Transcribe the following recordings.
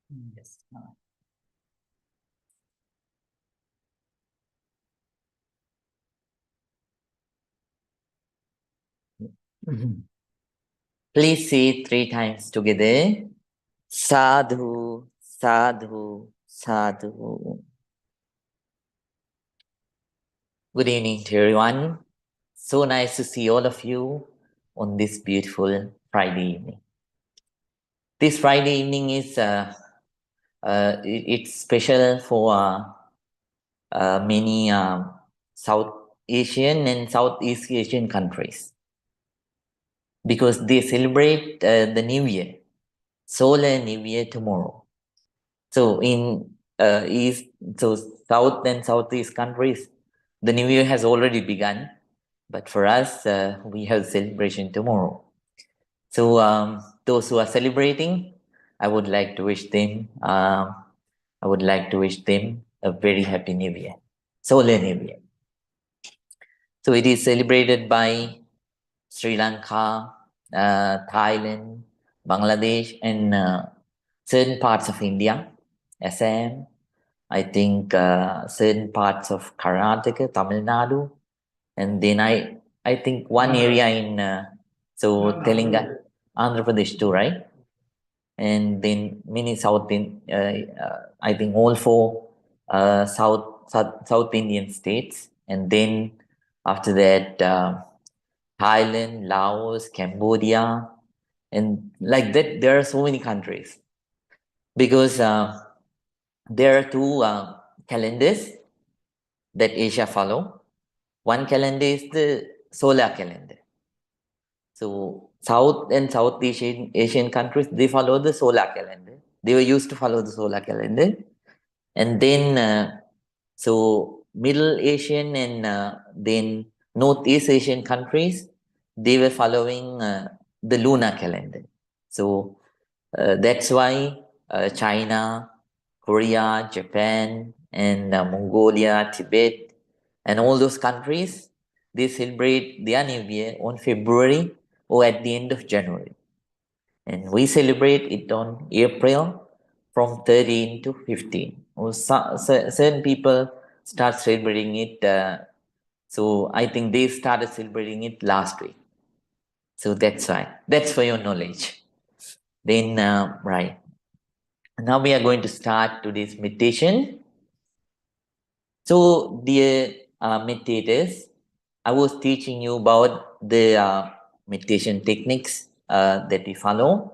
Yes. Mhm. Please say it 3 times together. Sadhu, sadhu, sadhu. Good evening to everyone. So nice to see all of you on this beautiful Friday evening. This Friday evening is it's special for many South Asian and Southeast Asian countries because they celebrate the New Year, Solar New Year tomorrow. So in East, so South and Southeast countries, the New Year has already begun, but for us, we have celebration tomorrow. So those who are celebrating, I would like to wish them. I would like to wish them a very happy New Year, Solar New Year. So it is celebrated by Sri Lanka, Thailand, Bangladesh, and certain parts of India, Assam. I think certain parts of Karnataka, Tamil Nadu, and then I think one area in Telangana, Andhra Pradesh too, right? And then many South in I think all four South Indian states, and then after that Thailand, Laos, Cambodia, and like that there are so many countries because there are two calendars that Asia follow. One calendar is the solar calendar. So South and South Asian countries, they follow the solar calendar. They were used to follow the solar calendar. And then so Middle Asian and then Northeast Asian countries, they were following the lunar calendar. So that's why China, Korea, Japan, and Mongolia, Tibet, and all those countries, they celebrate their New Year on February or at the end of January. And we celebrate it on April from 13 to 15. Or certain people start celebrating it. So I think they started celebrating it last week. So that's why. That's for your knowledge. Then, right. Now we are going to start today's meditation. So, dear meditators, I was teaching you about the meditation techniques that we follow.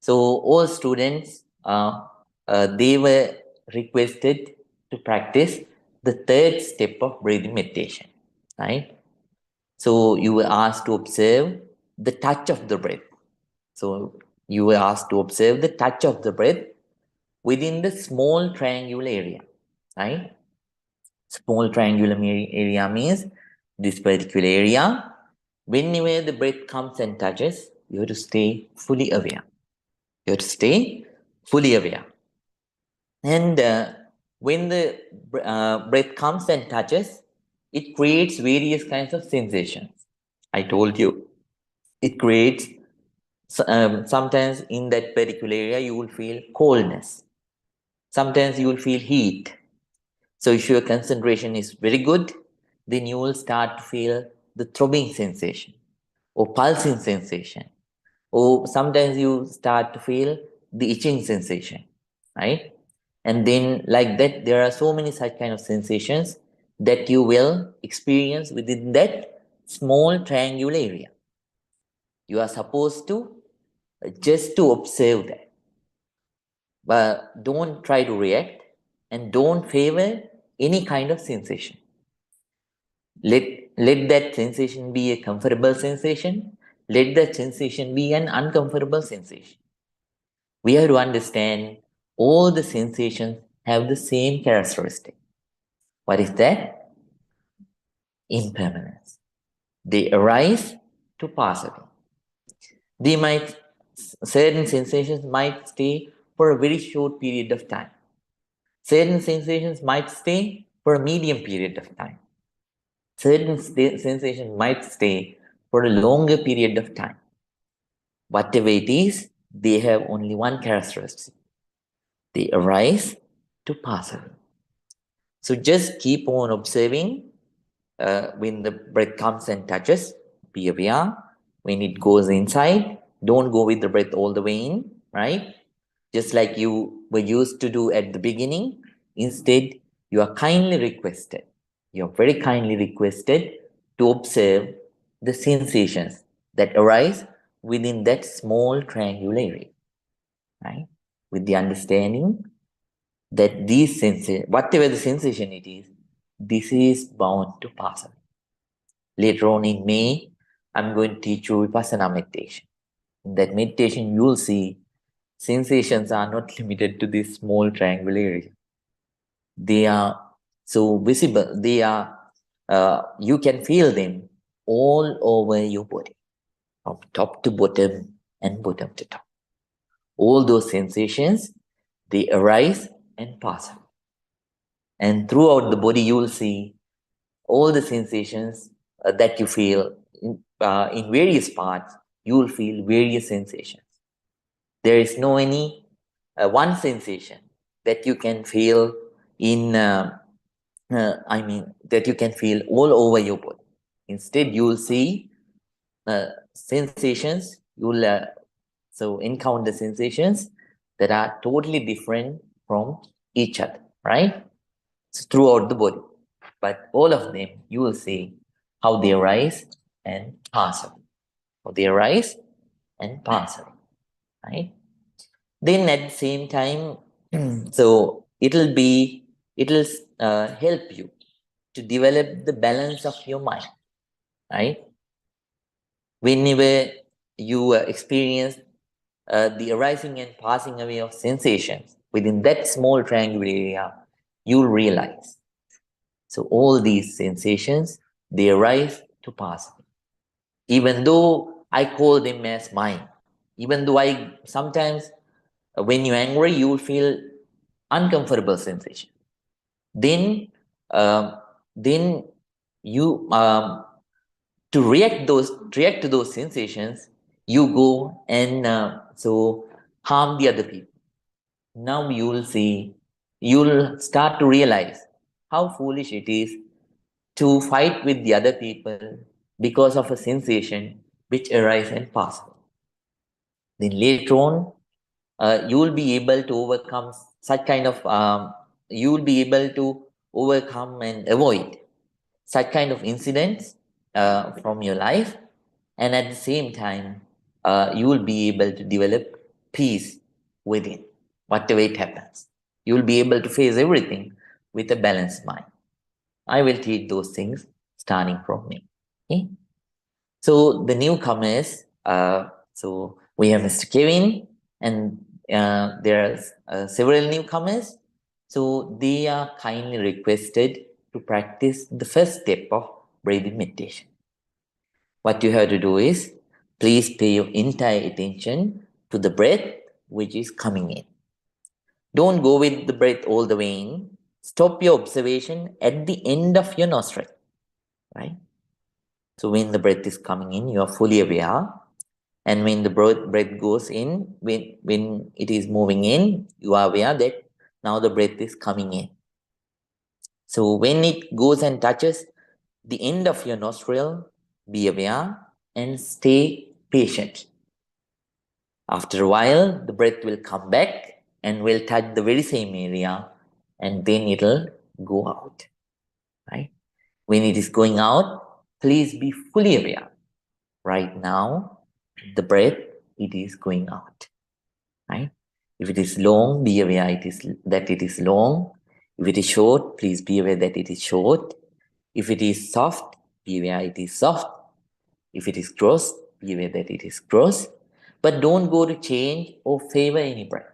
So, all students, they were requested to practice the third step of breathing meditation, right? So, you were asked to observe the touch of the breath. So, you were asked to observe the touch of the breath within the small triangular area, right? Small triangular area means this particular area. Whenever the breath comes and touches, you have to stay fully aware. You have to stay fully aware. And when the breath comes and touches, it creates various kinds of sensations. I told you, it creates sometimes in that particular area you will feel coldness. Sometimes you will feel heat. So if your concentration is very good, then you will start to feel the throbbing sensation or pulsing sensation. Or sometimes you start to feel the itching sensation, right? And then like that, there are so many such kind of sensations that you will experience within that small triangular area. You are supposed to just to observe that. But don't try to react and don't favor any kind of sensation. Let that sensation be a comfortable sensation. Let that sensation be an uncomfortable sensation. We have to understand all the sensations have the same characteristic. What is that? Impermanence. They arise to pass away. They might, certain sensations might stay for a very short period of time. Certain sensations might stay for a medium period of time. Certain sensations might stay for a longer period of time. Whatever it is, they have only one characteristic. they arise to pass away. So just keep on observing when the breath comes and touches, be aware. When it goes inside, don't go with the breath all the way in, right? Just like you were used to do at the beginning. Instead, you are kindly requested, you are very kindly requested to observe the sensations that arise within that small triangular area, right? With the understanding that these sensations, whatever the sensation it is, this is bound to pass away. Later on in May, I'm going to teach you Vipassana meditation. In that meditation, you'll see sensations are not limited to this small triangular area. They are so visible. They are, you can feel them all over your body, from top to bottom and bottom to top. All those sensations, they arise and pass away. And throughout the body, you will see all the sensations that you feel in various parts. You will feel various sensations. There is no any one sensation that you can feel in that you can feel all over your body. Instead, you will see sensations. You will encounter sensations that are totally different from each other, right? So throughout the body, but all of them you will see how they arise and pass away. How they arise and pass away, right? Then at the same time, so it'll help you to develop the balance of your mind, right? Whenever you experience the arising and passing away of sensations within that small triangular area, you'll realize. So all these sensations, they arise to pass away. Even though I call them as mine, even though I sometimes, when you're angry, you will feel uncomfortable sensation. Then, um, then you react to those sensations, you go and harm the other people. Now you will see, you'll start to realize how foolish it is to fight with the other people because of a sensation which arises and passes. Then later on, you will be able to overcome such kind of, you will be able to overcome and avoid such kind of incidents from your life. And at the same time, you will be able to develop peace within, whatever it happens. You will be able to face everything with a balanced mind. I will teach those things starting from me. Okay? So the newcomers, so we have Mr. Kevin, and there are several newcomers. So they are kindly requested to practice the first step of breathing meditation. What you have to do is, please pay your entire attention to the breath which is coming in. Don't go with the breath all the way in. Stop your observation at the end of your nostril, right? So when the breath is coming in, you are fully aware. And when the breath goes in, when it is moving in, you are aware that now the breath is coming in. So when it goes and touches the end of your nostril, be aware and stay patient. After a while, the breath will come back and will touch the very same area, and then it'll go out, right? When it is going out, please be fully aware. Right now, the breath, it is going out, right? If it is long, be aware that it is long. If it is short, please be aware that it is short. If it is soft, be aware it is soft. If it is gross, be aware that it is gross. But don't go to change or favor any breath.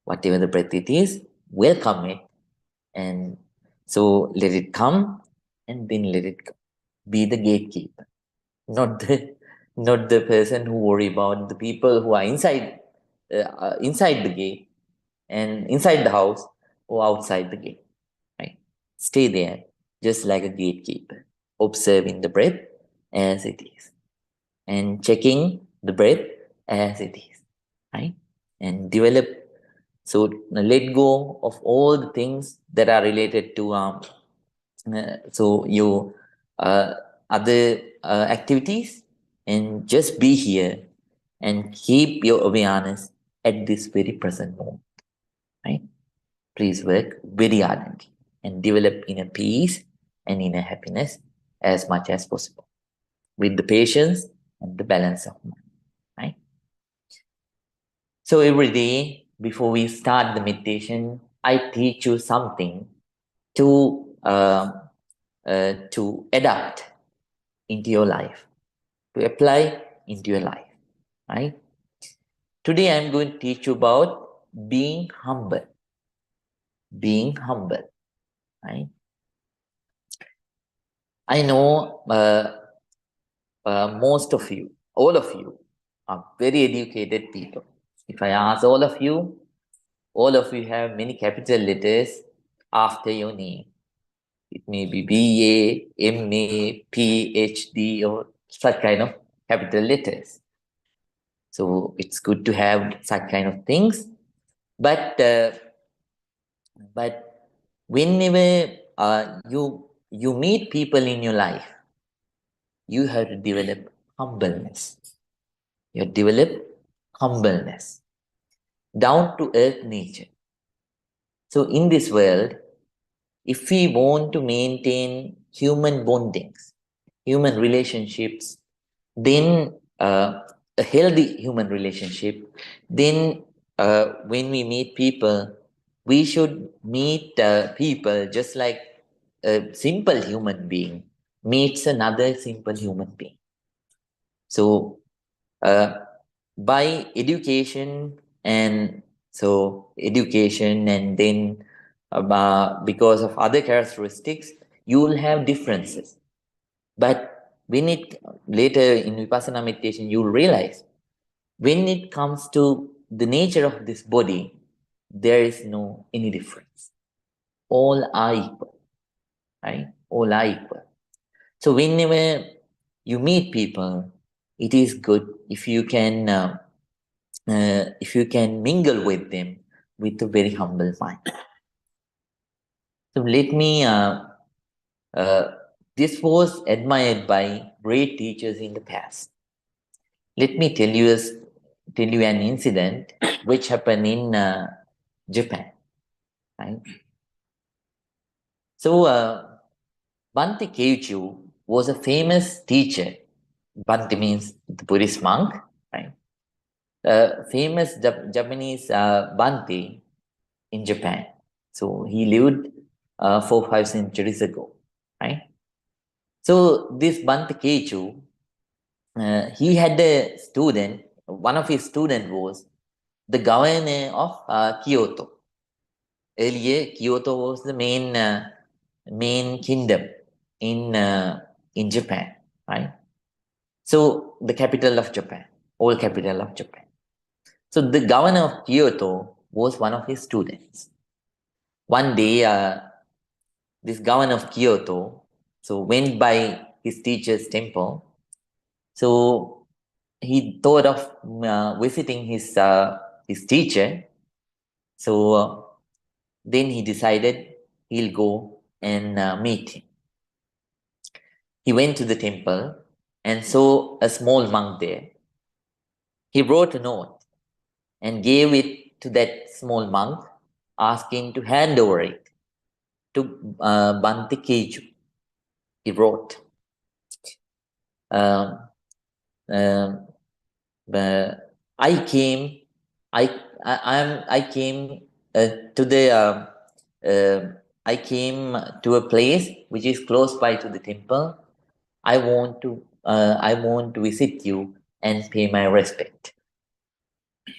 Whatever the breath it is, welcome it. And so let it come and then let it go. Be the gatekeeper, not the person who worry about the people who are inside the gate and inside the house or outside the gate, right? Stay there just like a gatekeeper, observing the breath as it is and checking the breath as it is, right? And develop So let go of all the things that are related to so your other activities, and just be here and keep your awareness at this very present moment. Right? Please work very ardently and develop inner peace and inner happiness as much as possible with the patience and the balance of mind. Right? So every day before we start the meditation, I teach you something to adapt into your life, to apply into your life. Right? Today I'm going to teach you about being humble. Being humble. Right? I know most of you, all of you, are very educated people. If I ask all of you have many capital letters after your name. It may be BA, MA, PhD, or such kind of capital letters. So it's good to have such kind of things. But whenever you meet people in your life, you have to develop humbleness. You develop humbleness, down to earth nature. So in this world, if we want to maintain human bondings, human relationships, then a healthy human relationship, then when we meet people, we should meet people just like a simple human being meets another simple human being. So uh, by education and education and then because of other characteristics, you will have differences. But when it later in Vipassana meditation, you will realize when it comes to the nature of this body, there is no any difference. All are equal, right? All are equal. So whenever you meet people, it is good if you can mingle with them with a very humble mind. So let me. Uh, this was admired by great teachers in the past. Let me tell you an incident which happened in Japan. Right? So Bhante Keichu was a famous teacher. Bhante means the Buddhist monk, right? Famous Japanese Bhante in Japan. So he lived 4 5 centuries ago, right? So this Bhante Keichu, he had a student. One of his students was the governor of Kyoto. Earlier, Kyoto was the main kingdom in Japan, right? So the capital of Japan, old capital of Japan. So the governor of Kyoto was one of his students. One day, this governor of Kyoto went by his teacher's temple. So he thought of visiting his teacher. So then he decided he'll go and meet him. He went to the temple and saw a small monk there. He wrote a note and gave it to that small monk, asking to hand over it to Bhante Keju. He wrote, um, um, uh, "I came, I came to the, I came to a place which is close by to the temple. I want to visit you and pay my respect."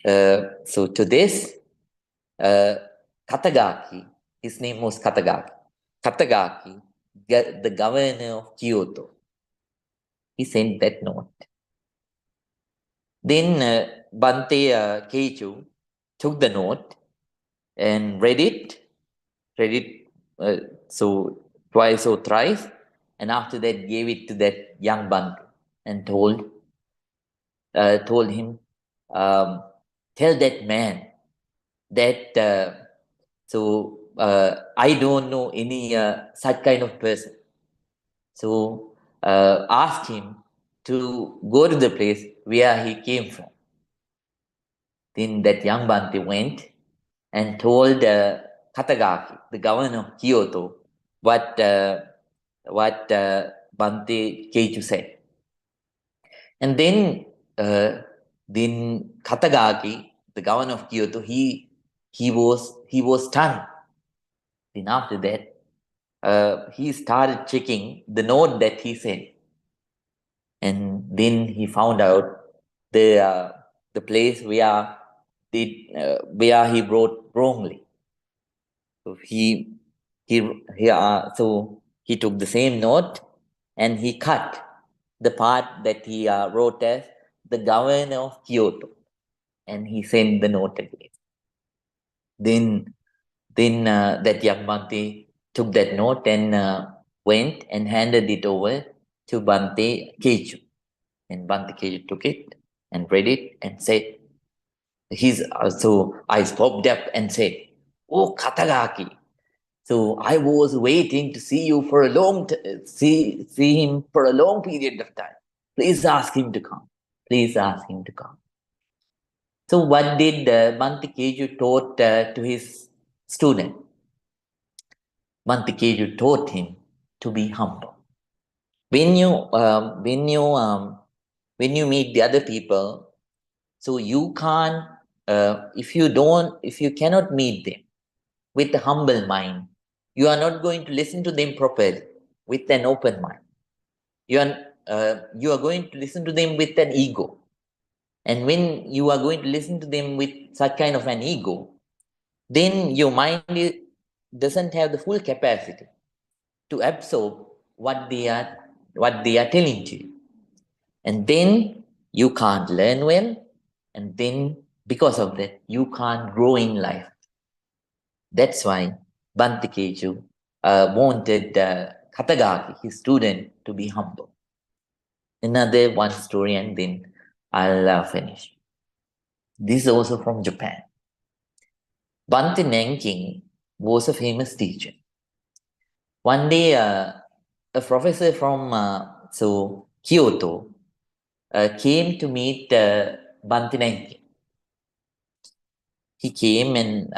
So to this, uh, Katagaki, his name was Katagaki. Katagaki, the governor of Kyoto, he sent that note. Then Bante Keichu took the note and read it so twice or thrice, and after that gave it to that young Bante and told, told him, tell that man that I don't know any such kind of person. So asked him to go to the place where he came from. Then that young Bhante went and told Katagaki, the governor of Kyoto, what Bhante Keiju said. And then Katagaki, the governor of Kyoto, he was stunned. Then after that, he started checking the note that he sent, and then he found out the place where he wrote wrongly. So he took the same note and he cut the part that he wrote as the governor of Kyoto, and he sent the note again. Then that young Bhante took that note and went and handed it over to Bhante Keiju. And Bhante Keiju took it and read it and said, his so eyes popped up and said, "Oh, Katagaki, so I was waiting to see you for a see him for a long period of time. Please ask him to come. Please ask him to come." So what did Bhante Keiju taught to his student? Bhante Keiju taught him to be humble. When you when you meet the other people, so you can't if you cannot meet them with a humble mind, you are not going to listen to them properly with an open mind. You are going to listen to them with an ego. And when you are going to listen to them with such kind of an ego, then your mind doesn't have the full capacity to absorb what they are telling to you. And then you can't learn well, and then because of that, you can't grow in life. That's why Bhante Keiju wanted Katagaki, his student, to be humble. Another one story, and then I'll finish. This is also from Japan. Bhante Nanking was a famous teacher. One day, a professor from Kyoto came to meet Bhante Nanking. He came and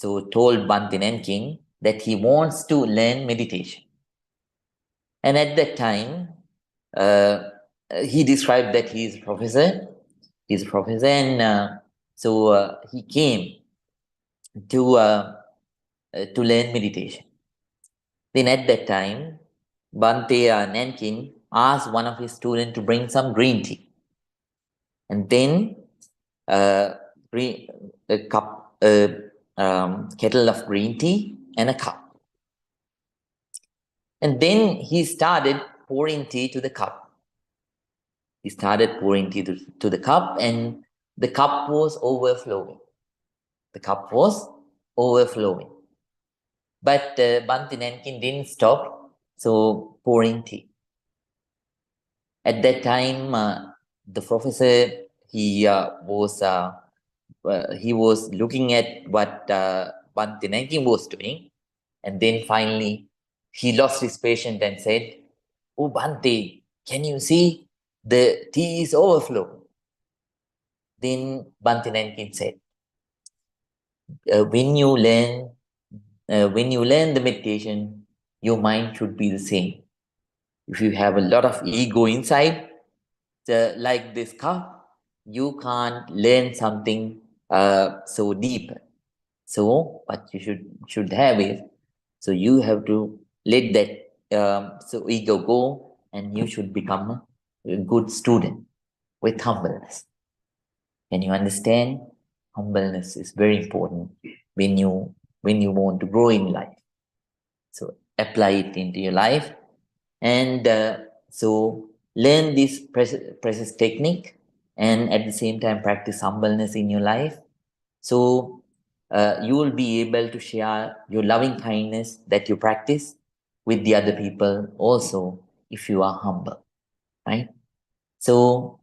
told Bhante Nanking that he wants to learn meditation. And at that time, he described that he is a professor. He's a professor, and he came to learn meditation. Then at that time, Bhante Nankin asked one of his students to bring some green tea, and then a kettle of green tea and a cup. And then he started pouring tea to the cup. He started pouring tea to the cup, and the cup was overflowing. The cup was overflowing. But Bhante Nankin didn't stop pouring tea. At that time, the professor he was looking at what Bhante Nankin was doing, and then finally he lost his patience and said, "Oh Bhante, can you see the tea is overflowing?" Then Bhante Nankin said, "When you learn the meditation, your mind should be the same. If you have a lot of ego inside, like this cup, you can't learn something so deep. So what you should have is, so you have to let that ego go, and you should become a good student with humbleness." Can you understand? Humbleness is very important when you want to grow in life. So apply it into your life, and learn this precious technique, and at the same time practice humbleness in your life. So you will be able to share your loving kindness that you practice with the other people also, if you are humble, right? So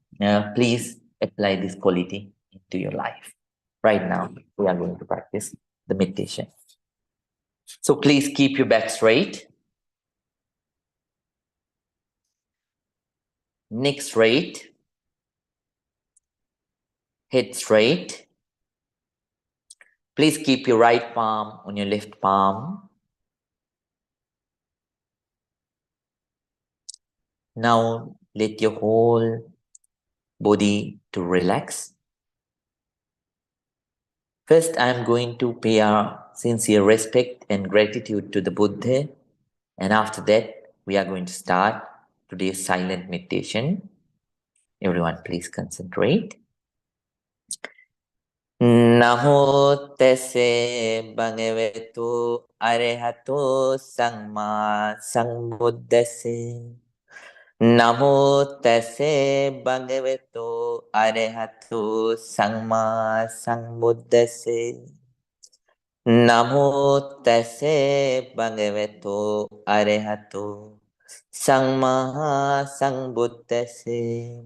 please apply this quality into your life. Right now, we are going to practice the meditation. So please keep your back straight, neck straight, head straight. Please keep your right palm on your left palm. Now let your whole body to relax. First, I am going to pay our sincere respect and gratitude to the Buddha. And after that, we are going to start today's silent meditation. Everyone, please concentrate. Namo tesse bhagavato arahato samma sambuddhase. Namo tesse bhagavato arahato samma sambuddhase. Namo tesse bhagavato arahato samma sambuddhase.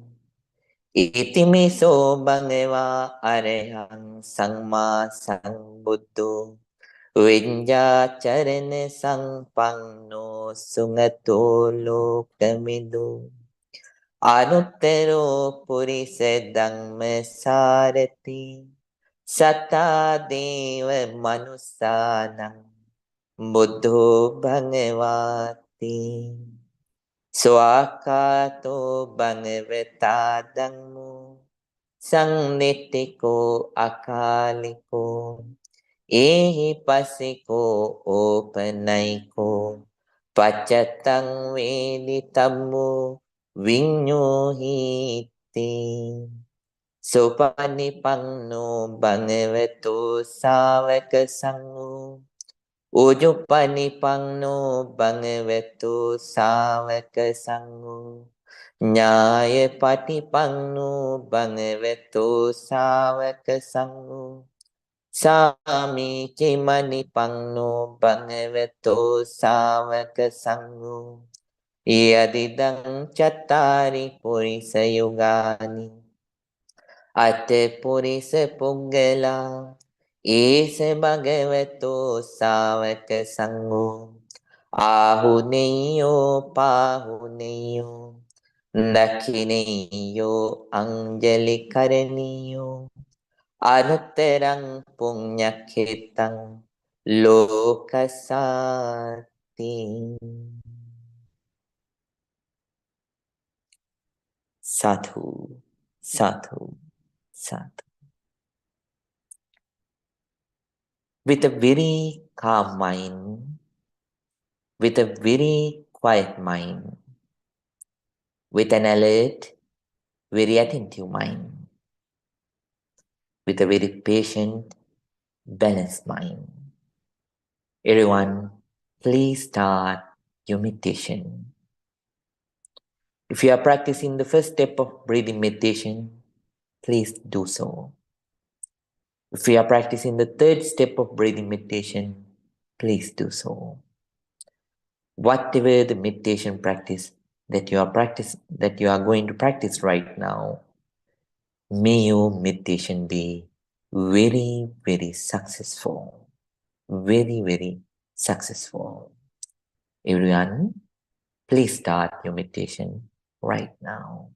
Itimiso bhagava arahang samma sambuddho Vinja charane sampanno sungato lokamido Anuttaro purise dhamme sarati Sata deva manusanam Buddho bhagavati Swakato bhagavata dhammo Sangnitiko akaliko Ehipasiko opanaiko Pachatang veditamu Vinyohiti Sopanipangno bhagavato savaka sangho Ujupanipangno bhagavato savaka sangho Nyaya patipangno bhagavato savaka sangho Sami Cimani Pangno Bhagavato Savaka Sangho Yadidang Chattari Purisa Yugani Ate Purisa Puggala Ise Bhagavato Savaka Sangho Ahuneyo Pahuneyo Dakhineyo Anjali Karaniyo Anutterang punyakhetang lokasati. Sadhu, sadhu, sadhu. With a very calm mind, with a very quiet mind, with an alert, very attentive mind, with a very patient, balanced mind. Everyone, please start your meditation. If you are practicing the first step of breathing meditation, please do so. If you are practicing the third step of breathing meditation, please do so. Whatever the meditation practice that you are going to practice right now, may your meditation be very, very successful. Very, very successful. Everyone, please start your meditation right now.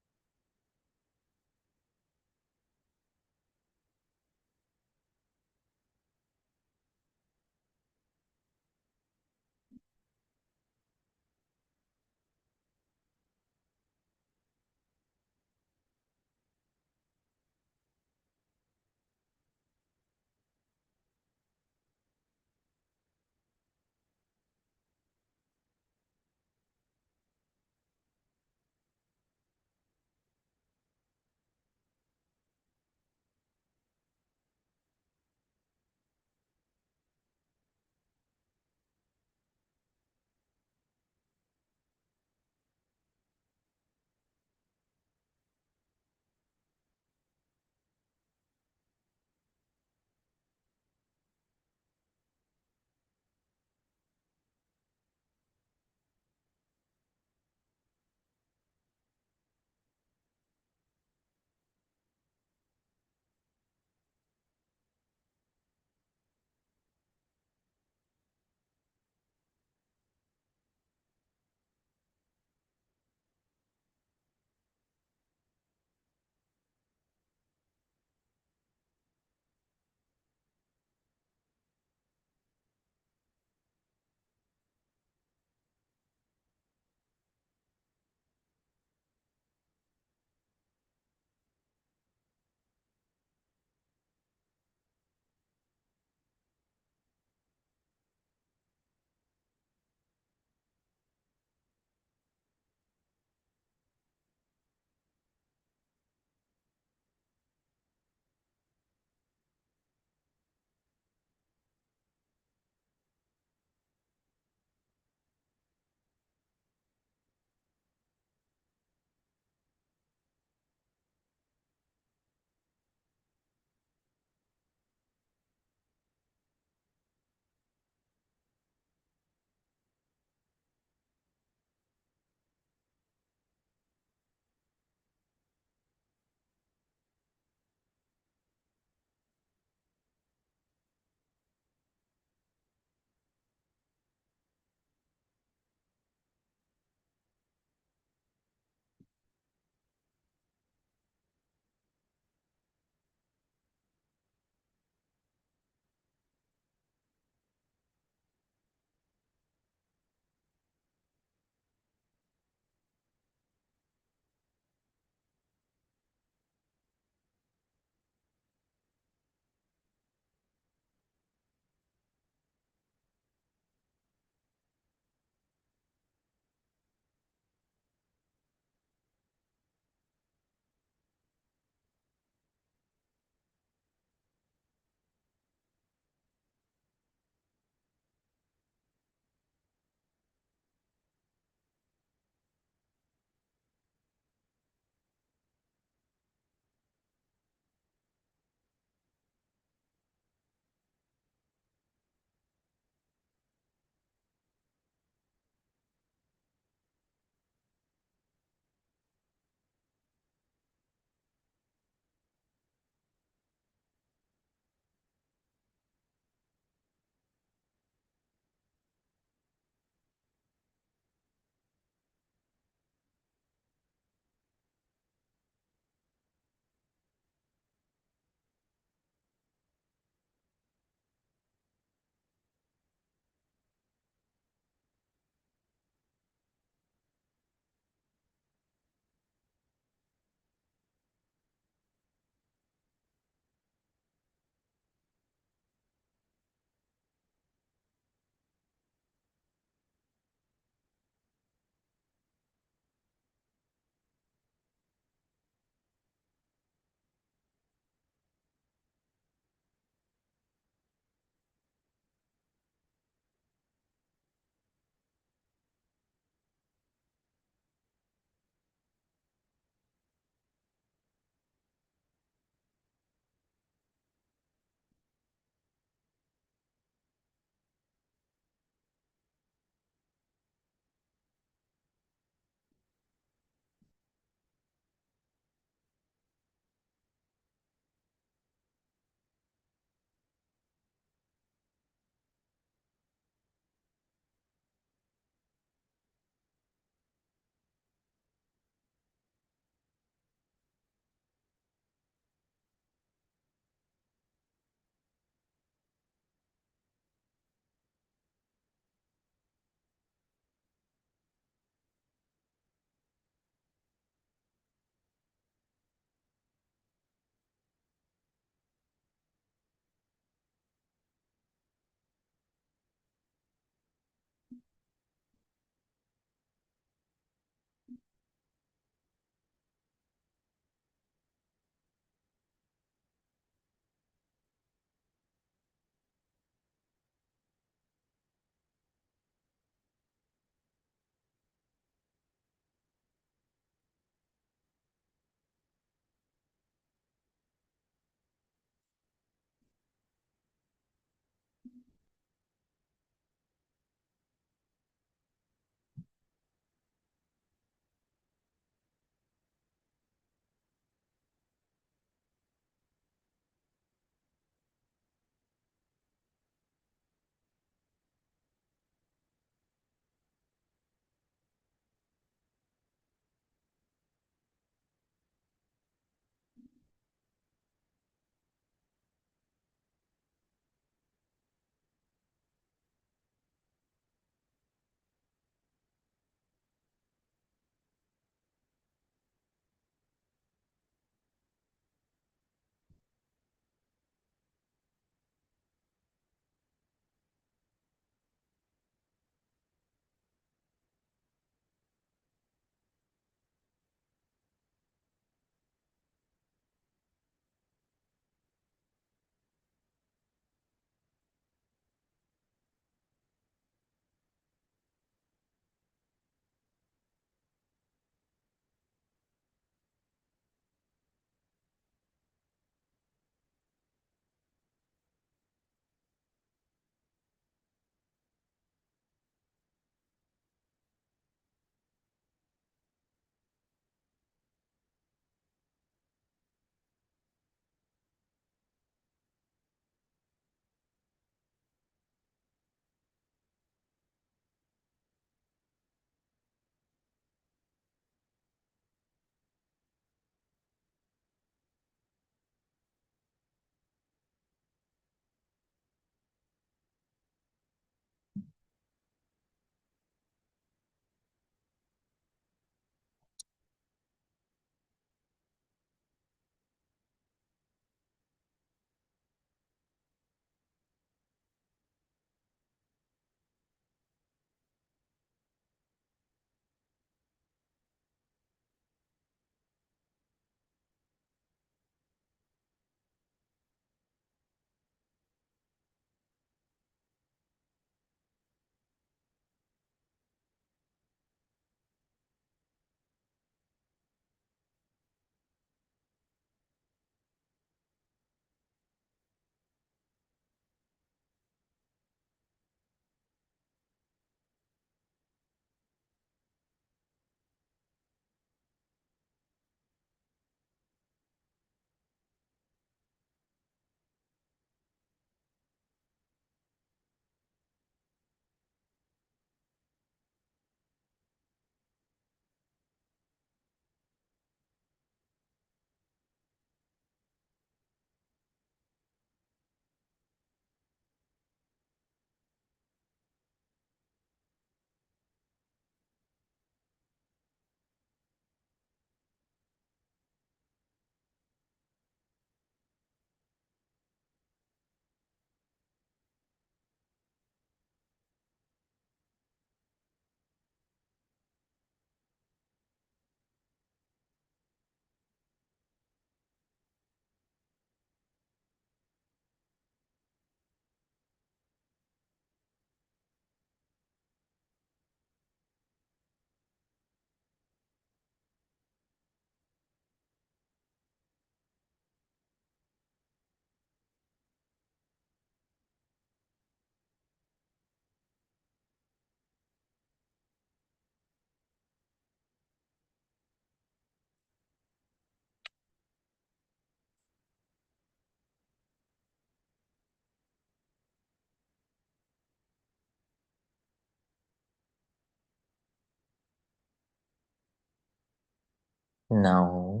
Now,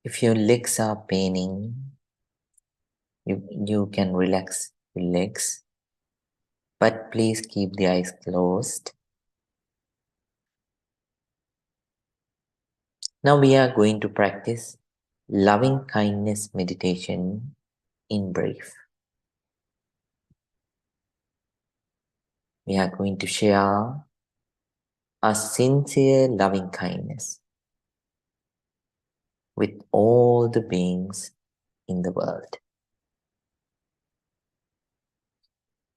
if your legs are paining, you can relax your legs, but please keep the eyes closed. Now we are going to practice loving kindness meditation in brief. We are going to share a sincere loving kindness with all the beings in the world.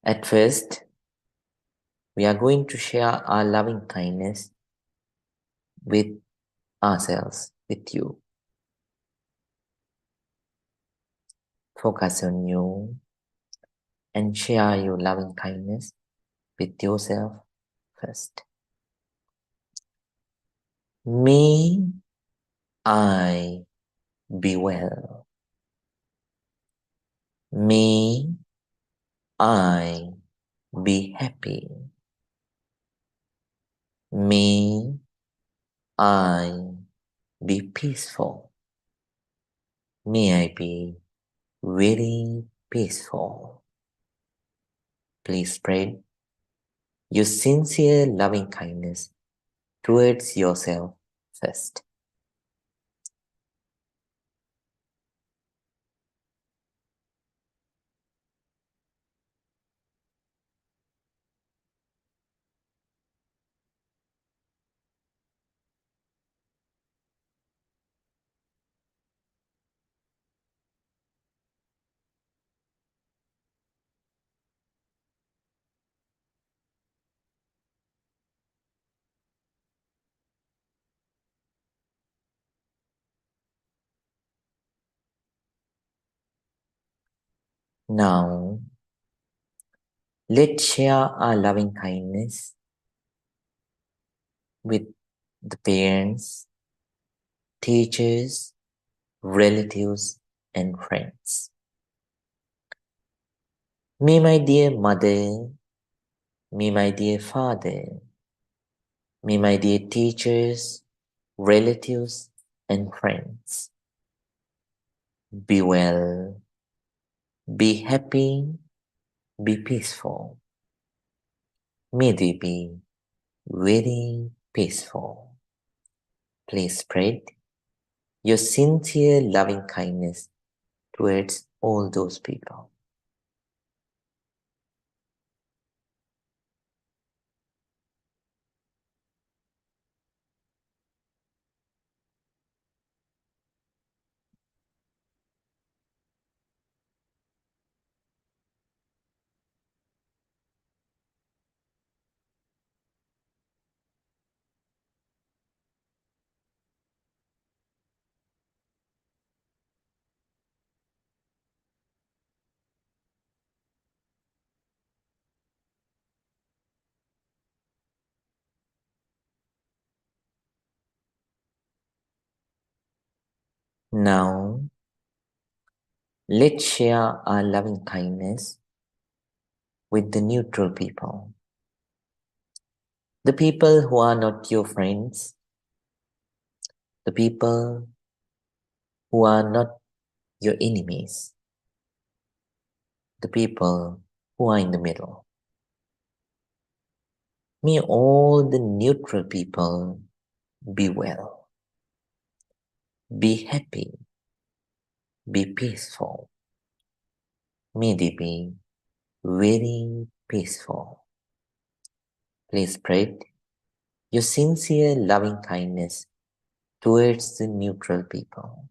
At first, we are going to share our loving kindness with ourselves, with you. Focus on you and share your loving kindness with yourself first. May I be well. May I be happy. May I be peaceful. May I be very peaceful. Please spread your sincere loving kindness towards yourself first. Now, let's share our loving kindness with the parents, teachers, relatives, and friends. May my dear mother, may my dear father, may my dear teachers, relatives, and friends be well, be happy, be peaceful. May they be very peaceful. Please spread your sincere loving kindness towards all those people. Now, let's share our loving kindness with the neutral people. The people who are not your friends, the people who are not your enemies, the people who are in the middle. May all the neutral people be well, be happy, be peaceful. May they be very peaceful. Please spread your sincere loving kindness towards the neutral people.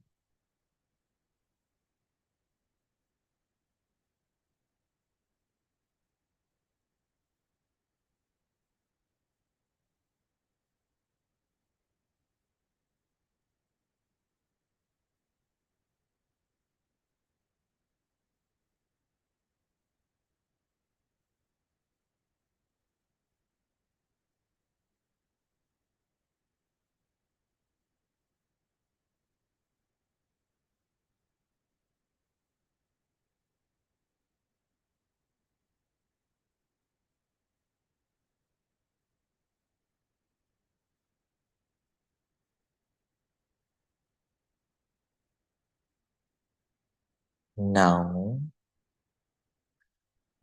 Now,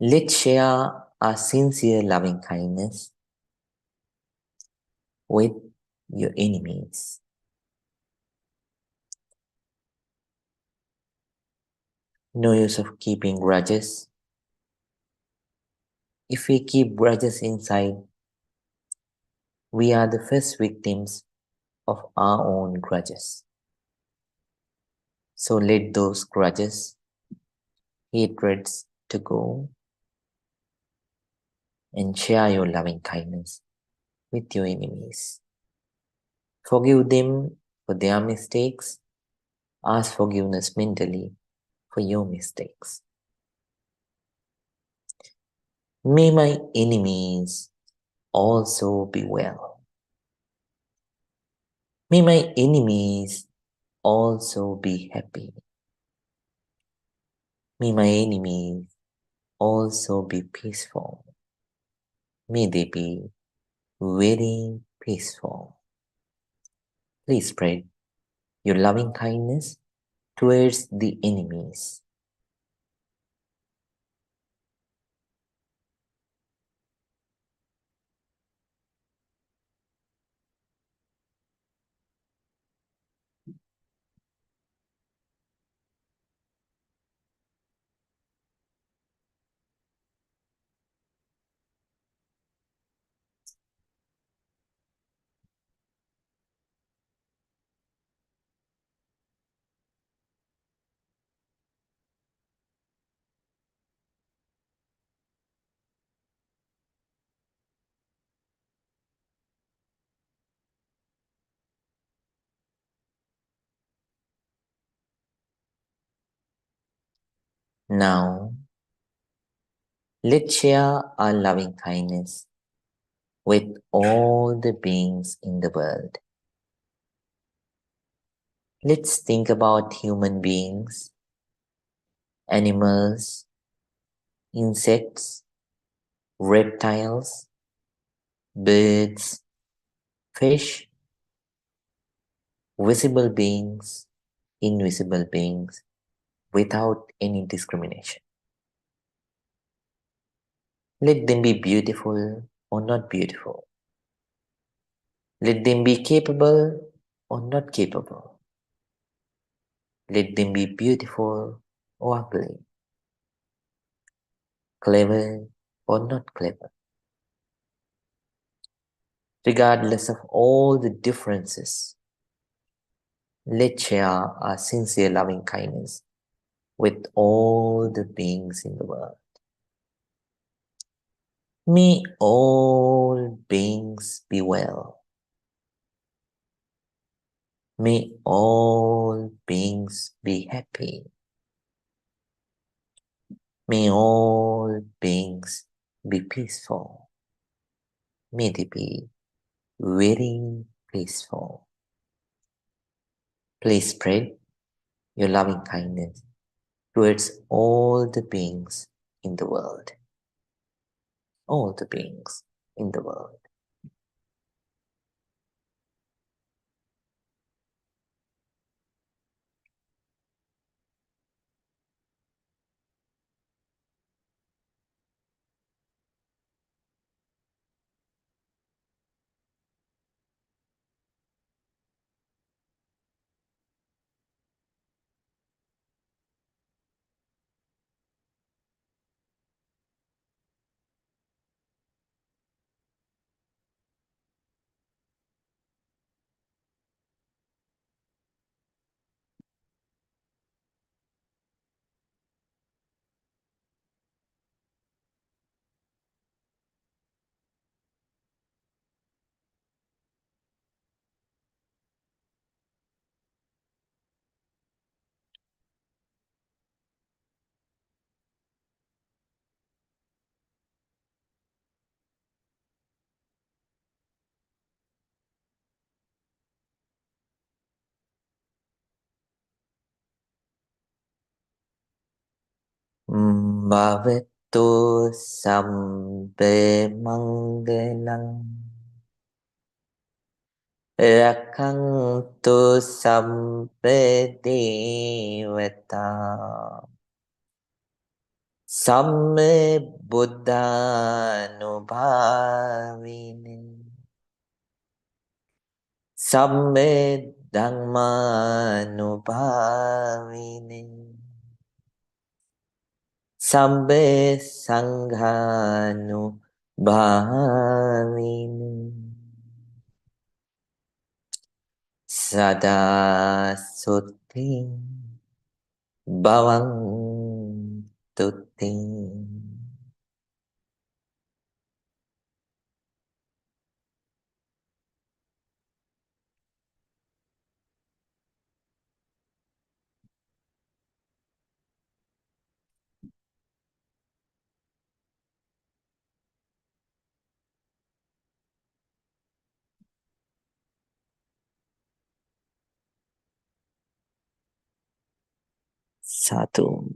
let's share our sincere loving kindness with your enemies. No use of keeping grudges. If we keep grudges inside, we are the first victims of our own grudges. So let those grudges, hatreds to go and share your loving kindness with your enemies. Forgive them for their mistakes. Ask forgiveness mentally for your mistakes. May my enemies also be well. May my enemies also be happy. May my enemies also be peaceful. May they be very peaceful. Please spread your loving kindness towards the enemies. Now, let's share our loving kindness with all the beings in the world. Let's think about human beings, animals, insects, reptiles, birds, fish, visible beings, invisible beings, without any discrimination. Let them be beautiful or not beautiful. Let them be capable or not capable. Let them be beautiful or ugly, clever or not clever. Regardless of all the differences, let's share our sincere loving kindness with all the beings in the world. May all beings be well. May all beings be happy. May all beings be peaceful. May they be very peaceful. Please spread your loving kindness towards all the beings in the world. All the beings in the world. Bhavattu sabbe mangalang rakantu sabbe devata Samme Buddhanubhavini Samme Dhammanubhavini Sabbe Sanghanu Sada Sutti Bhavang Tutti. Sadhu,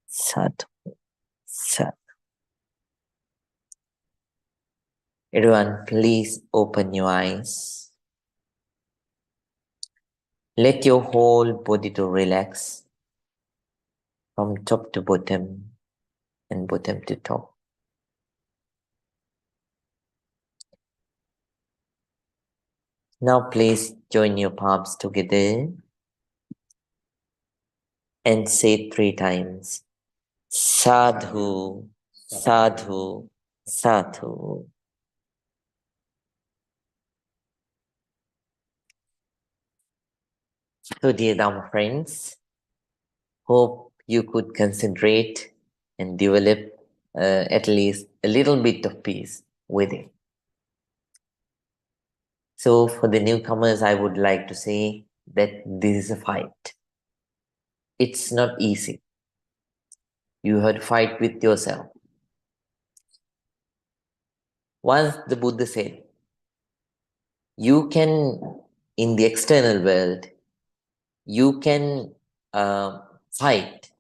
sadhu, sadhu. Everyone, please open your eyes. Let your whole body to relax from top to bottom and bottom to top. Now please join your palms together and say 3 times, Sadhu, Sadhu, Sadhu. So dear Dharma friends, hope you could concentrate and develop at least a little bit of peace within. So for the newcomers, I would like to say that this is a fight. It's not easy. You have to fight with yourself. Once the Buddha said, you can, in the external world, you can fight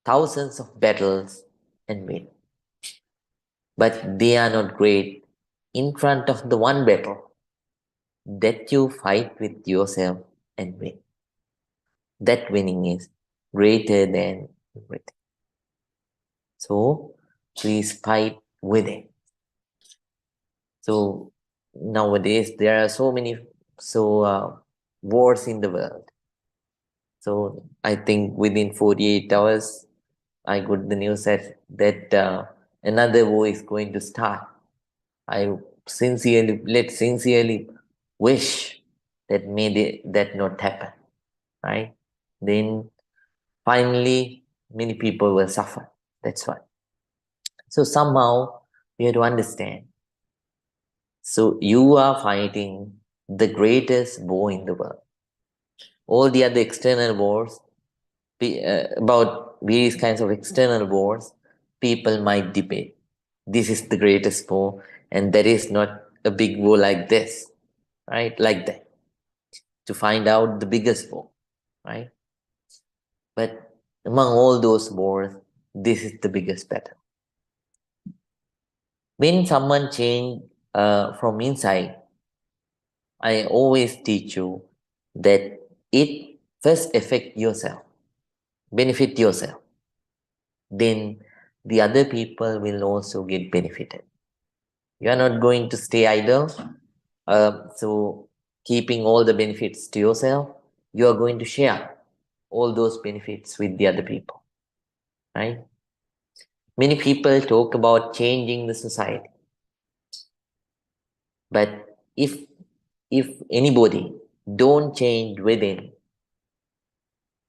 thousands of battles and win. But they are not great in front of the one battle that you fight with yourself and win. That winning is greater than everything. So please fight with it. So nowadays there are so many wars in the world. So I think within 48 hours, I got the news that another war is going to start. I sincerely wish that that not happen, right? Then finally many people will suffer. That's why. So somehow we have to understand. So you are fighting the greatest war in the world. All the other external wars, about various kinds of external wars, people might debate. This is the greatest war, and there is not a big war like this, right? Like that. To find out the biggest war, right? But among all those wars, this is the biggest battle. When someone change from inside, I always teach you that it first affect yourself, benefit yourself. Then the other people will also get benefited. You are not going to stay idle. So keeping all the benefits to yourself, you are going to share all those benefits with the other people, right? Many people talk about changing the society, but if anybody don't change within,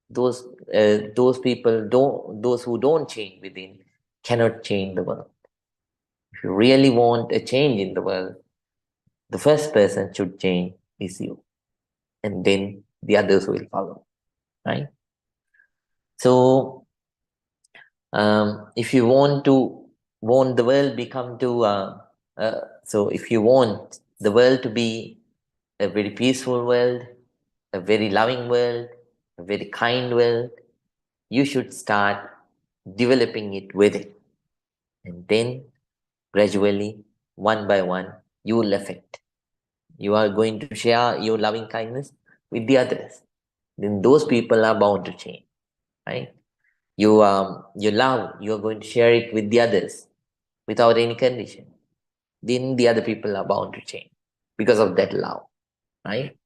those who don't change within cannot change the world. If you really want a change in the world, the first person should change is you, and then the others will follow, right? So if you want the world become to so if you want the world to be a very peaceful world, a very loving world, a very kind world, you should start developing it with it. And then gradually, one by one, you will affect. You are going to share your loving kindness with the others. Then those people are bound to change, right? you love, you're going to share it with the others without any condition, then the other people are bound to change because of that love, right?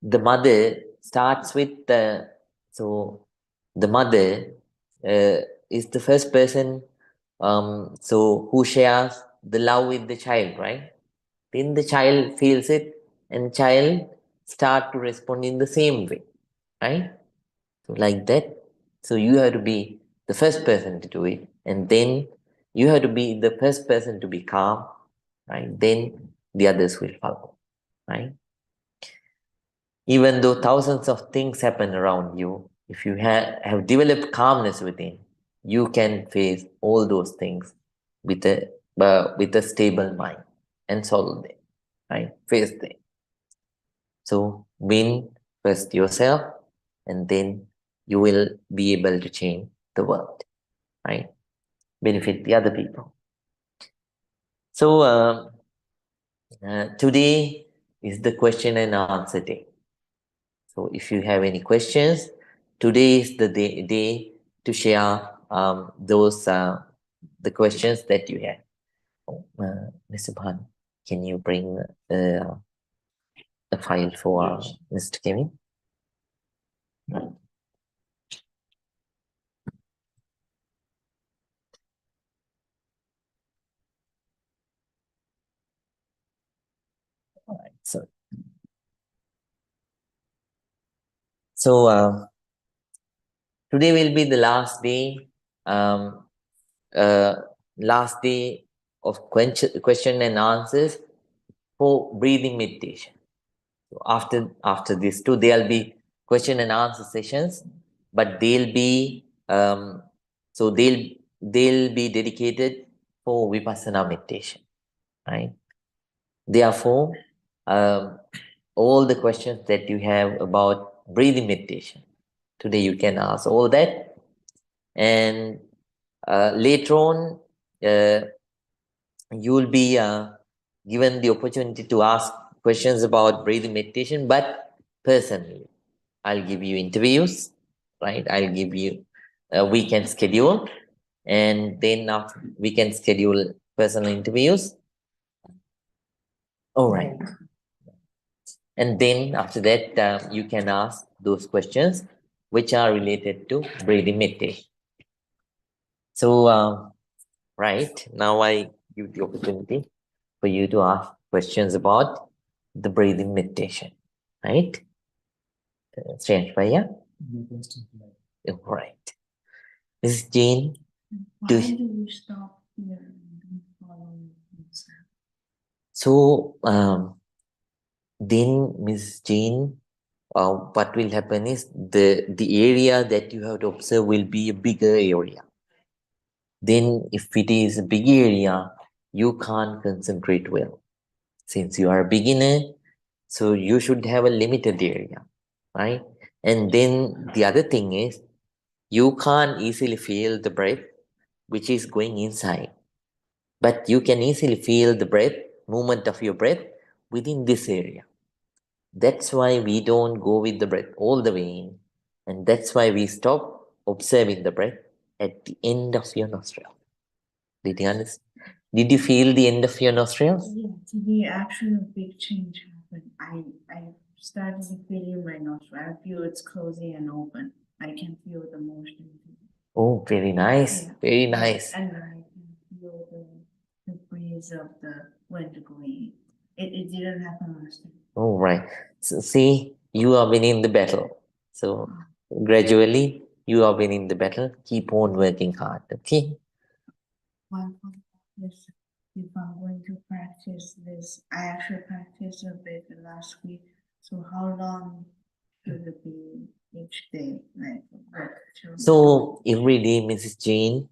The mother starts with the, so the mother uh, is the first person, so who shares the love with the child, right? Then the child feels it, and child start to respond in the same way, right? So like that. So you have to be the first person to do it, and then you have to be the first person to be calm, right? Then the others will follow, right? Even though thousands of things happen around you, if you have developed calmness within, you can face all those things with a stable mind and solve them, right? Face them. So win first yourself, and then you will be able to change the world, right? Benefit the other people. So today is the question and answer day. So if you have any questions, today is the day to share those the questions that you have. Oh, Mr. Bhan, can you bring a file for Mr. Kevin? All right. So today will be the um, uh, last day of question and answers for breathing meditation. So after this too, there'll be question and answer sessions, but they'll be so they'll be dedicated for vipassana meditation, right? Therefore, um, all the questions that you have about breathing meditation today, you can ask all that, and later on, you will be given the opportunity to ask questions about breathing meditation, but personally. I'll give you interviews, right? I'll give you a weekend schedule, and then after we can schedule personal interviews. All right. And then after that, you can ask those questions which are related to breathing meditation. So, right now I give the opportunity for you to ask questions about the breathing meditation, right? Strange, Bhaiya? Right. Mrs. Jane, Why do we stop here and follow yourself? So then, Miss Jane, what will happen is the area that you have to observe will be a bigger area. Then, if it is a big area, you can't concentrate well. Since you are a beginner, so you should have a limited area, right? And then the other thing is you can't easily feel the breath which is going inside, but you can easily feel the breath, movement of your breath within this area. That's why we don't go with the breath all the way in. And that's why we stop observing the breath at the end of your nostril. Did you understand? Did you feel the end of your nostrils? Yeah, today actually a big change happened. I started to feel my nostril. I feel it's closing and open. I can feel the motion. Oh, very nice. Yeah. Very nice. And I can feel the breeze of the wind going. It didn't happen last time. Oh, right. So, see, you are winning the battle. So, gradually, you are winning the battle. Keep on working hard. Okay. One of this, if I'm going to practice this, I actually practiced a bit last week. So how long should it be each day? Like So, every day, Mrs. Jane,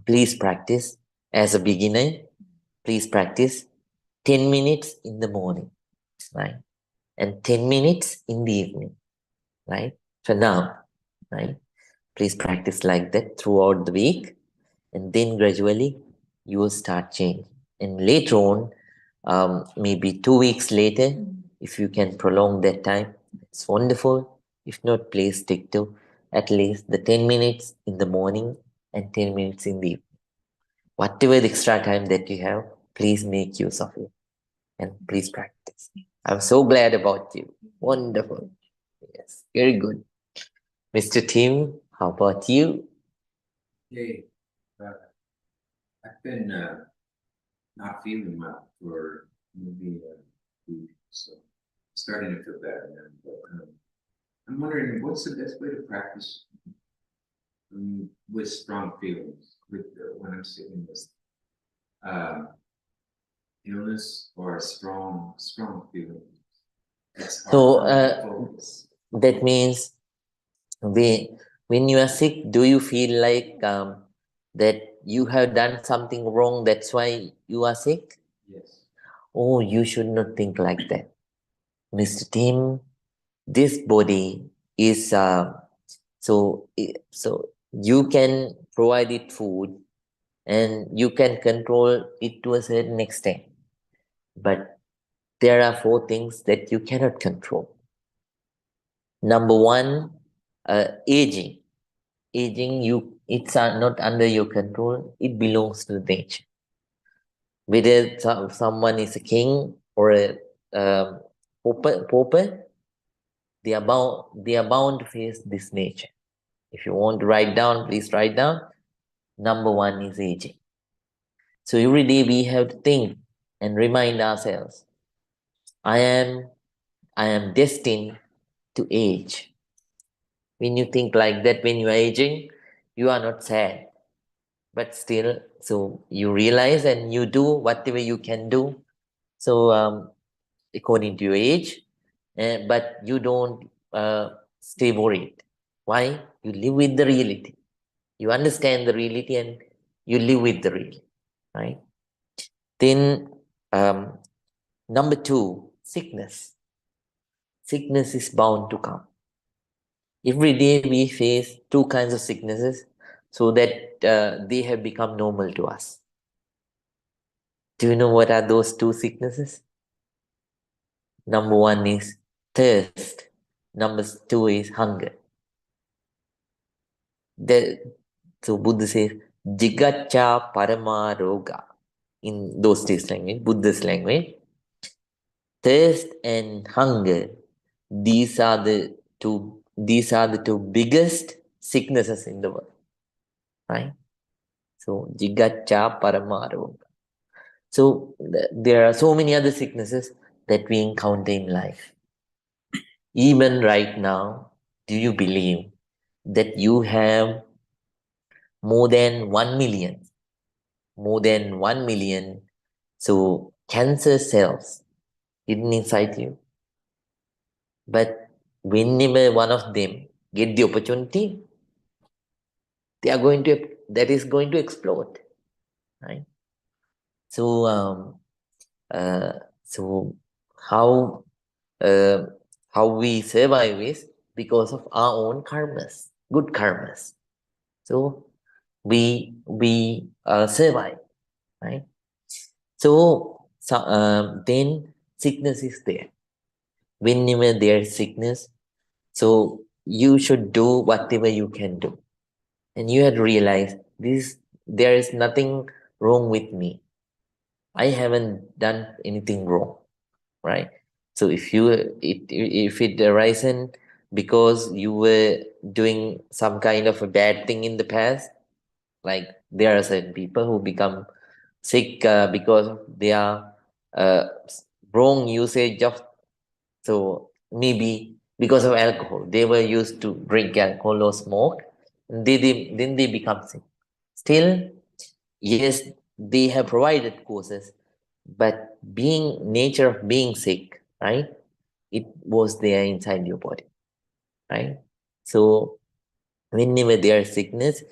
please practice as a beginner. Please practice 10 minutes in the morning, right? And 10 minutes in the evening, right? For now, right? Please practice like that throughout the week, and then gradually you will start changing. And later on, maybe 2 weeks later, if you can prolong that time, it's wonderful. If not, please stick to at least the 10 minutes in the morning and 10 minutes in the evening. Whatever the extra time that you have, please make use of it and please practice. I'm so glad about you. Wonderful. Yes, very good. Mr. Tim, how about you? Hey, uh, I've been not feeling well for maybe a week, so starting to feel better now. But I'm wondering, what's the best way to practice with strong feelings, with when I'm sitting with uh, illness or a strong feeling? It's hard So for me to focus. that means when you are sick, do you feel like that you have done something wrong? That's why you are sick? Yes. Oh, you should not think like that. Mr. Tim, this body is so you can provide it food and you can control it to a certain extent. But there are four things that you cannot control. Number one, aging. Aging, it's not under your control. It belongs to nature. Whether someone is a king or a pauper, they are bound to face this nature. If you want to write down, please write down. Number one is aging. So every day we have to think and remind ourselves, I am I am destined to age. When you think like that, when you are aging, you are not sad. But still, so you realize and you do whatever you can do. So according to your age, but you don't stay worried. Why? You live with the reality. You understand the reality and you live with the reality, right? Then number two, sickness. Sickness is bound to come. Every day we face two kinds of sicknesses so that they have become normal to us. Do you know what are those two sicknesses? Number one is thirst. Number two is hunger. So Buddha says, Jigacha Parama Roga. In those days language, Buddha's language, thirst and hunger, these are the two biggest sicknesses in the world. Right? So Jigacha Parama Roga. So there are so many other sicknesses that we encounter in life. Even right now, do you believe that you have more than 1 million, more than 1 million, so cancer cells hidden inside you? But whenever one of them get the opportunity, that is going to explode, right? So, uh, so how uh, how we survive is because of our own karmas, good karmas. So we survive, right? So then sickness is there. Whenever there is sickness, so you should do whatever you can do, and you had realized this. There is nothing wrong with me. I haven't done anything wrong, right? So if it arisen because you were doing some kind of a bad thing in the past, like there are certain people who become sick because of their wrong usage of, so maybe because of alcohol they were used to drink alcohol or smoke, then they become sick. Still, yes, they have provided causes, but being nature of being sick, right, it was there inside your body, right? So whenever there is sickness,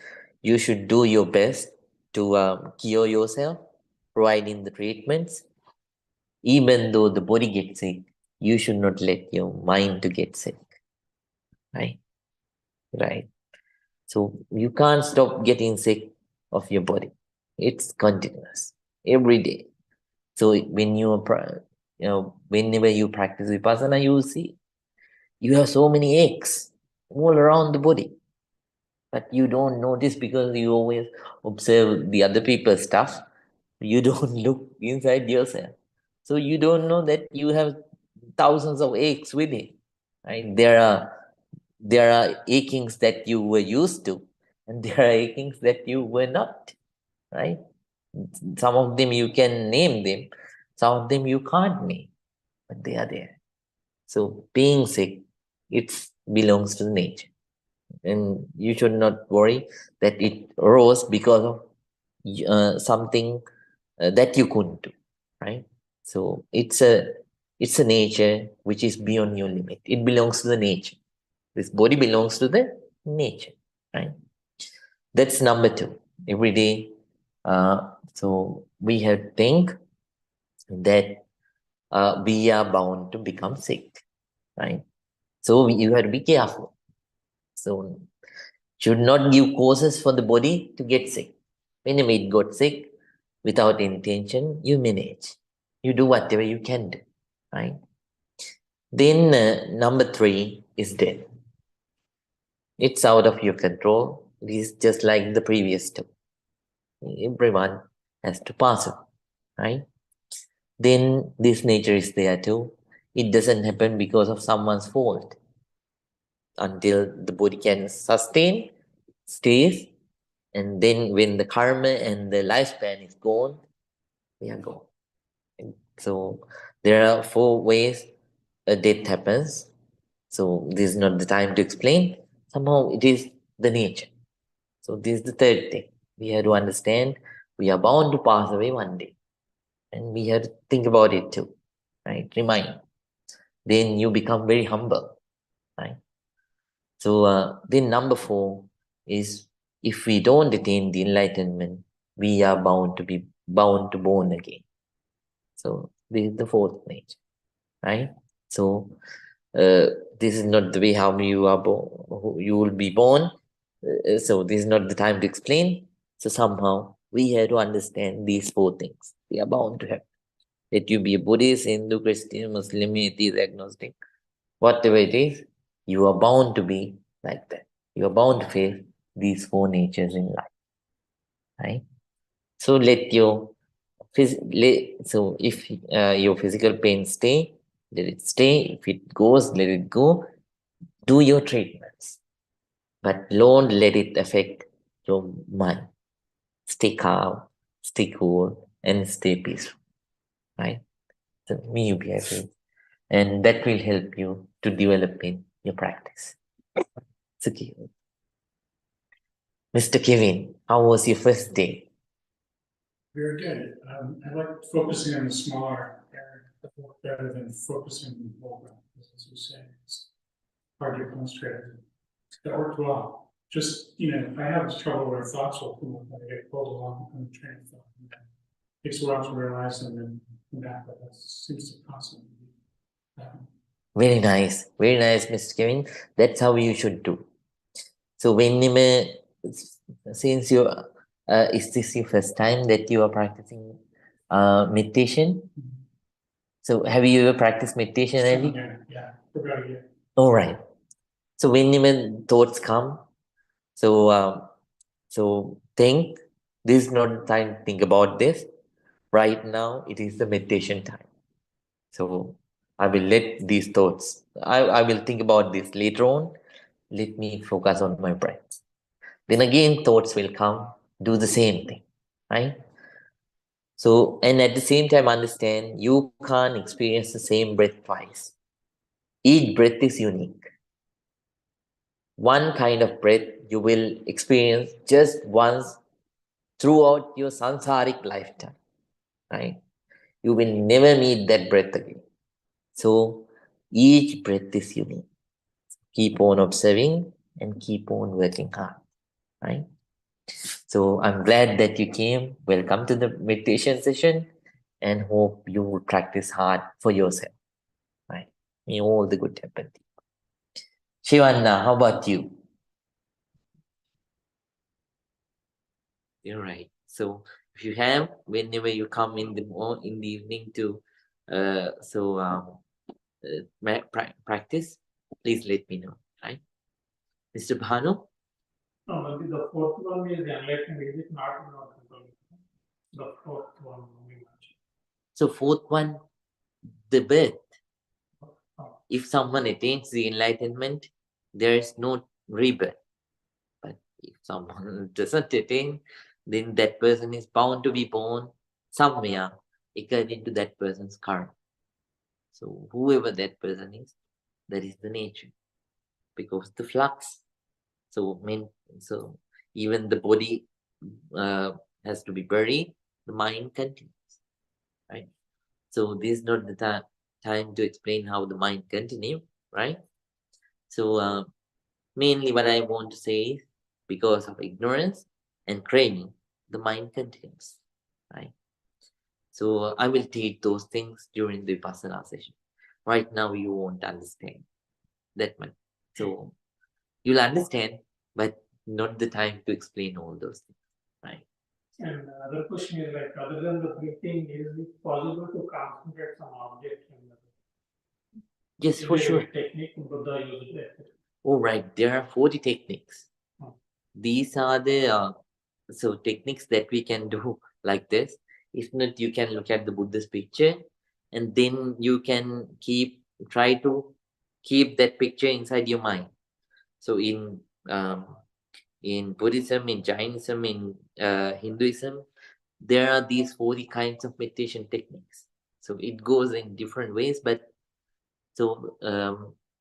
you should do your best to cure yourself, providing the treatments. Even though the body gets sick, you should not let your mind to get sick, right? Right. So you can't stop getting sick of your body. It's continuous every day. So when whenever you practice vipassana, you will see you have so many aches all around the body. But you don't notice because you always observe the other people's stuff. You don't look inside yourself. So you don't know that you have thousands of aches within. Right? There are achings that you were used to, and there are achings that you were not. Right? Some of them you can name them, some of them you can't name, but they are there. So being sick, it belongs to nature, and you should not worry that it arose because of something that you couldn't do, right? So it's a nature which is beyond your limit. It belongs to the nature. This body belongs to the nature, right? That's number two. Every day, so we have to think that we are bound to become sick, right? So you have to be careful. So should not give causes for the body to get sick. Whenever it got sick, without intention, you manage. You do whatever you can do, right? Then number three is death. It's out of your control. It is just like the previous two. Everyone has to pass it, right? Then this nature is there too. It doesn't happen because of someone's fault. Until the body can sustain, stays, and then when the karma and the lifespan is gone, we are gone. And so there are four ways a death happens. So this is not the time to explain. Somehow it is the nature. So this is the third thing. We have to understand we are bound to pass away one day. And we have to think about it too. Right? Remind. Then you become very humble. Right? So then number four is if we don't attain the enlightenment, we are bound to born again. So this is the fourth nature, right? So uh, this is not the way how you are born. You will be born. So this is not the time to explain. So somehow we have to understand these four things. We are bound to have. Let you be a Buddhist, Hindu, Christian, Muslim, atheist, agnostic, whatever it is, you are bound to be like that. You are bound to face these four natures in life, right? So let your so if your physical pain stay, let it stay. If it goes, let it go. Do your treatments, but don't let it affect your mind. Stay calm, stay cool, and stay peaceful, right? So may you be happy, and that will help you to develop in your practice. So, Mr. Kevin, how was your first day? Very good. I like focusing on the smaller area better than focusing on the whole round, as you say. It's hard to concentrate. That worked well. Just, I have trouble where thoughts will come up and I get pulled along on the train of thought. And it takes a while to realize them and come back, but that seems to constantly happen. Very nice, Mr. Kevin. That's how you should do. So whenever, since you, is this your first time that you are practicing meditation? So have you ever practiced meditation, Andy? Yeah, for about a year. All right. So whenever thoughts come, so think. This is not the time to think about this. Right now, it is the meditation time. So I will let these thoughts. I will think about this later on. Let me focus on my breath. Then again, thoughts will come. Do the same thing, right? So, and at the same time, understand you can't experience the same breath twice. Each breath is unique. One kind of breath you will experience just once throughout your sansaric lifetime, right? You will never meet that breath again. So, each breath is unique. Keep on observing and keep on working hard, right? So I'm glad that you came. Welcome to the meditation session and hope you will practice hard for yourself. Right? May all the good happen. Shivanna, how about you? You're right. So if you have, whenever you come in in the evening to practice, please let me know. Right? Mr. Bhanu? No, maybe the fourth one is enlightenment. Is it not in our control? The fourth one we mentioned. So fourth one, the birth. Oh, If someone attains the enlightenment, there is no rebirth. But if someone doesn't attain, then that person is bound to be born somewhere according to that person's karma. So whoever that person is, that is the nature. Because the flux. So so even the body has to be buried, the mind continues. Right? So this is not the time to explain how the mind continue, right? So mainly what I want to say is because of ignorance and craving, the mind continues, right? So I will teach those things during the Vipassana session. Right now you won't understand that much. So you'll understand, but not the time to explain all those things, right? and other question is like, other than the breathing, is it possible to concentrate some object in the Yes, for sure. technique Buddha used it? All right, there are 40 techniques. Oh. These are the techniques that we can do like this. If not, you can look at the Buddha's picture, and then you can try to keep that picture inside your mind. So in Buddhism, in Jainism, in Hinduism, there are these 40 kinds of meditation techniques. So it goes in different ways, but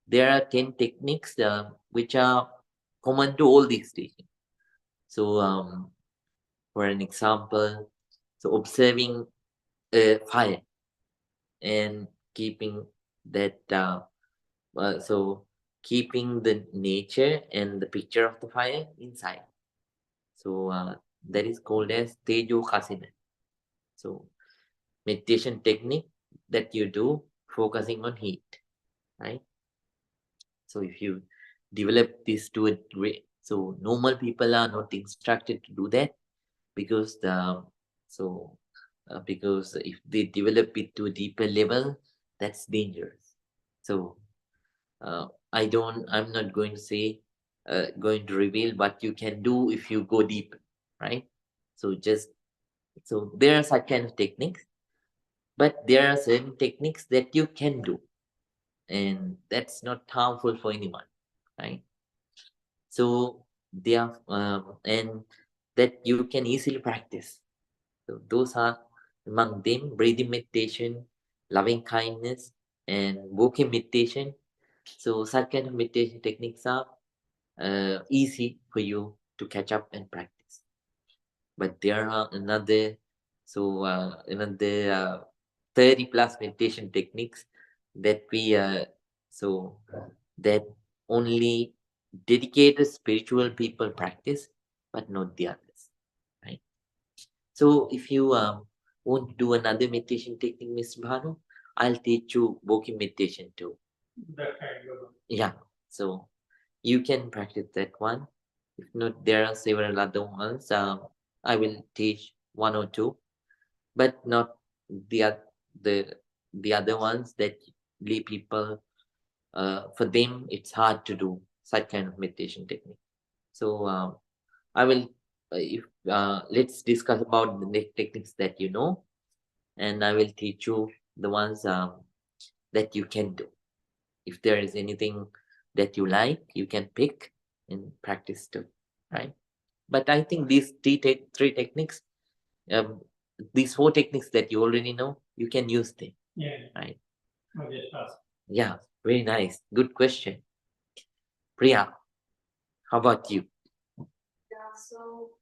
there are 10 techniques which are common to all these teachings. So for an example, so observing a fire and keeping that keeping the nature and the picture of the fire inside. So that is called as Tejo Kasina. So meditation technique that you do focusing on heat, right? So if you develop this to a great, so normal people are not instructed to do that because because if they develop it to a deeper level, that's dangerous. So I'm not going to say going to reveal what you can do if you go deep, right? So there are such kind of techniques, but there are certain techniques that you can do, and that's not harmful for anyone, right? So they are and that you can easily practice. So those are among them: breathing meditation, loving kindness, and walking meditation. So such kind of meditation techniques are easy for you to catch up and practice. But there are another 30 plus meditation techniques that we that only dedicated spiritual people practice, but not the others, right? So if you want to do another meditation technique, Mr. Bhanu, I'll teach you walking meditation too. That kind of. Yeah, so you can practice that one. If not, there are several other ones. I will teach one or two, but not the the other ones that lay people. For them, it's hard to do such kind of meditation technique. So I will. If let's discuss about the techniques that you know, and I will teach you the ones that you can do. If there is anything that you like, you can pick and practice too, right? But I think these three techniques, um, these four techniques that you already know, you can use them. Yeah. Right. I just asked. Yeah, very nice. Good question. Priya, how about you? Yeah, so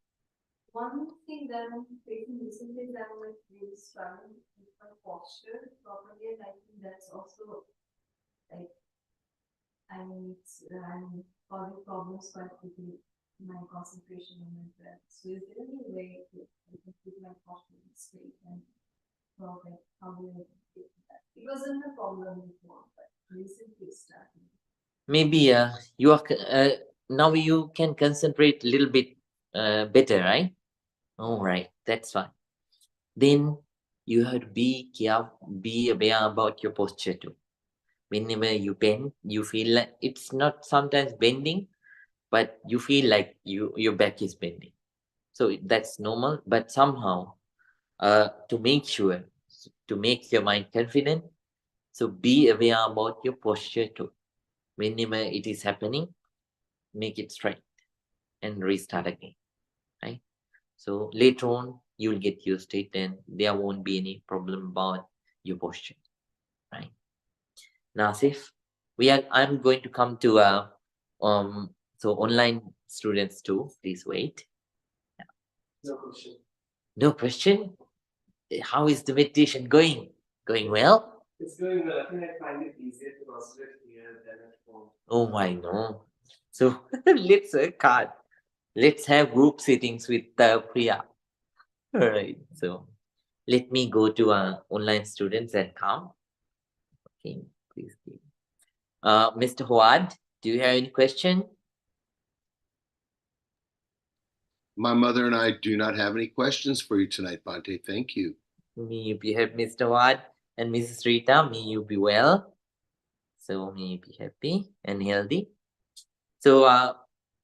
one thing that I'm facing recently is I'm like really struggling with my posture properly, and I think that's also like I'm causing problems quite quickly in my concentration and my breath. So is there any way to keep my posture straight and like how do I get that? It wasn't a problem before, but recently it's starting. Maybe you are now you can concentrate a little bit better, right? All right, that's fine. Then you have to be careful, be aware about your posture too. Whenever you bend, you feel like it's not sometimes bending, but you feel like your back is bending. So that's normal, but somehow to make sure, to make your mind confident, so be aware about your posture too. Whenever it is happening, make it straight and restart again, right? So later on, you'll get used to it and there won't be any problem about your posture, right? Nasif, I'm going to come to so online students too. Please wait. No question. No question. How is the meditation going? Going well? It's going well. I think I find it easier to concentrate here than at home. Oh my no. So let's card. Let's have group sittings with Priya. All right. So let me go to online students and come. Okay, please. Mr. Howard, do you have any question? My mother and I do not have any questions for you tonight, Bante. Thank you. May you be happy, Mr. Howard and Mrs. Rita. May you be well. So may you be happy and healthy. So,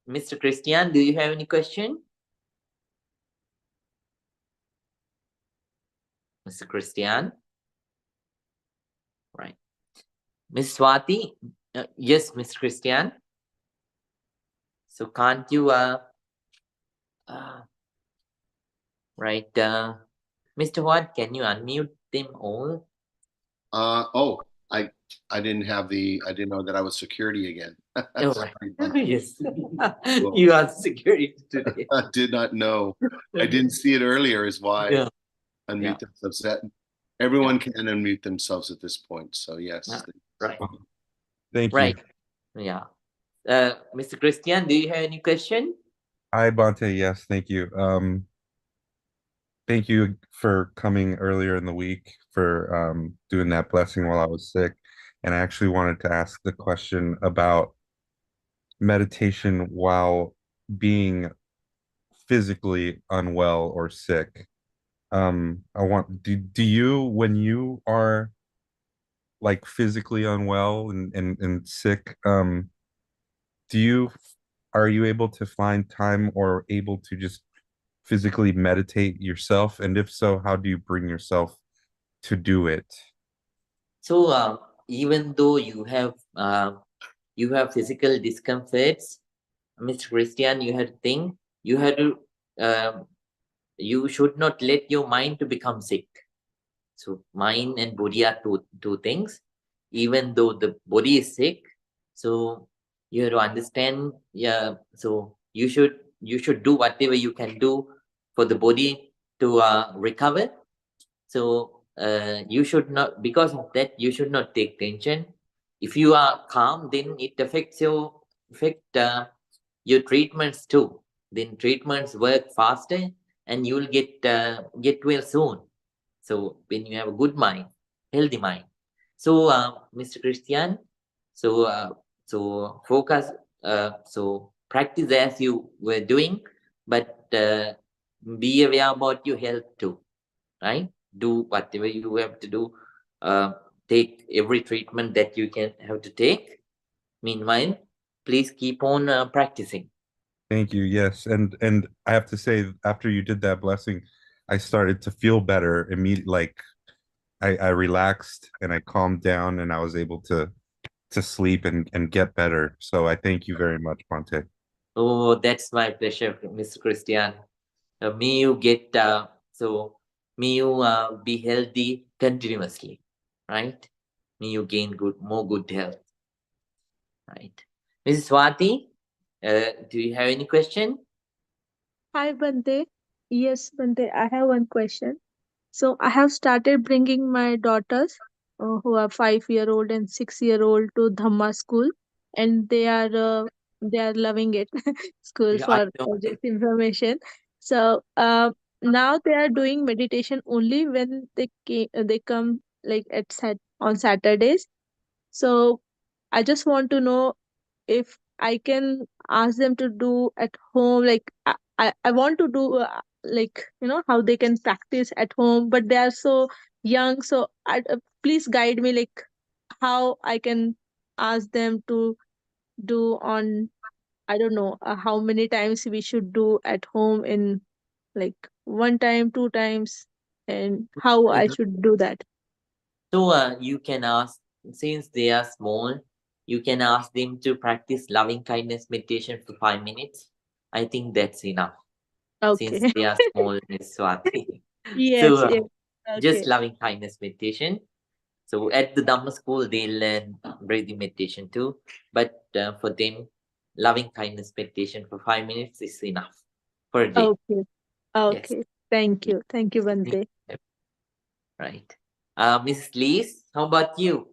Mr. Christian, do you have any question? Mr. Christian? Right. Miss Swati? Yes, Mr. Christian. So can't you, right, Mr. Watt, can you unmute them all? Oh, I didn't know that I was security again. Oh, right. Sorry, Bante. Yes. You are security today. I did not know. I didn't see it earlier is why Yeah. unmute themselves. Everyone can unmute themselves at this point. So yes. Right. Thank Right. you. Yeah. Mr. Christian, do you have any question? Hi, Bante. Yes, thank you. Thank you for coming earlier in the week for doing that blessing while I was sick. And I actually wanted to ask the question about meditation while being physically unwell or sick. Do you, when you are like physically unwell and sick, are you able to find time or able to just physically meditate yourself? And if so, how do you bring yourself to do it? So even though you have physical discomforts, Mr. Christian, you have to think, you have to you should not let your mind to become sick. So mind and body are two things. Even though the body is sick, so you have to understand. Yeah. So you should do whatever you can do for the body to recover. So you should not, because of that, you should not take tension. If you are calm, then it affects your treatments too. Then treatments work faster, and you will get well soon. So when you have a good mind, healthy mind. So Mr. Christian, so focus, so practice as you were doing, but be aware about your health too, right? Do whatever you have to do. Take every treatment that you can have to take. Meanwhile, please keep on practicing. Thank you. Yes. And I have to say, after you did that blessing, I started to feel better immediately. Like I relaxed and I calmed down and I was able to sleep and get better. So I thank you very much, Bante. Oh, that's my pleasure, Mr. Christian. May you may you be healthy continuously, right? May you gain more good health, right? Mrs. Swati, do you have any question? Hi, Bante. Yes, Bante, I have one question. So I have started bringing my daughters, who are 5-year-old and 6-year-old, to Dhamma school, and they are loving it. School Yeah, I know. for just information. So now they are doing meditation only when they come like on Saturdays. So I just want to know if I can ask them to do at home. Like I want to do like how they can practice at home, but they are so young. So please guide me, like how I can ask them to do on I don't know how many times we should do at home in like one time, two times, and how I should do that. So you can ask, since they are small, you can ask them to practice loving kindness meditation for 5 minutes. I think that's enough since Okay. they are small, Miss Swati. So Yes, yes. just Okay. loving kindness meditation. So at the Dhamma school, they learn breathing meditation too. But for them, loving kindness meditation for 5 minutes is enough per day. Okay. Yes. Okay. Thank you. Thank you, Bante. Right. Mrs. Lees, how about you?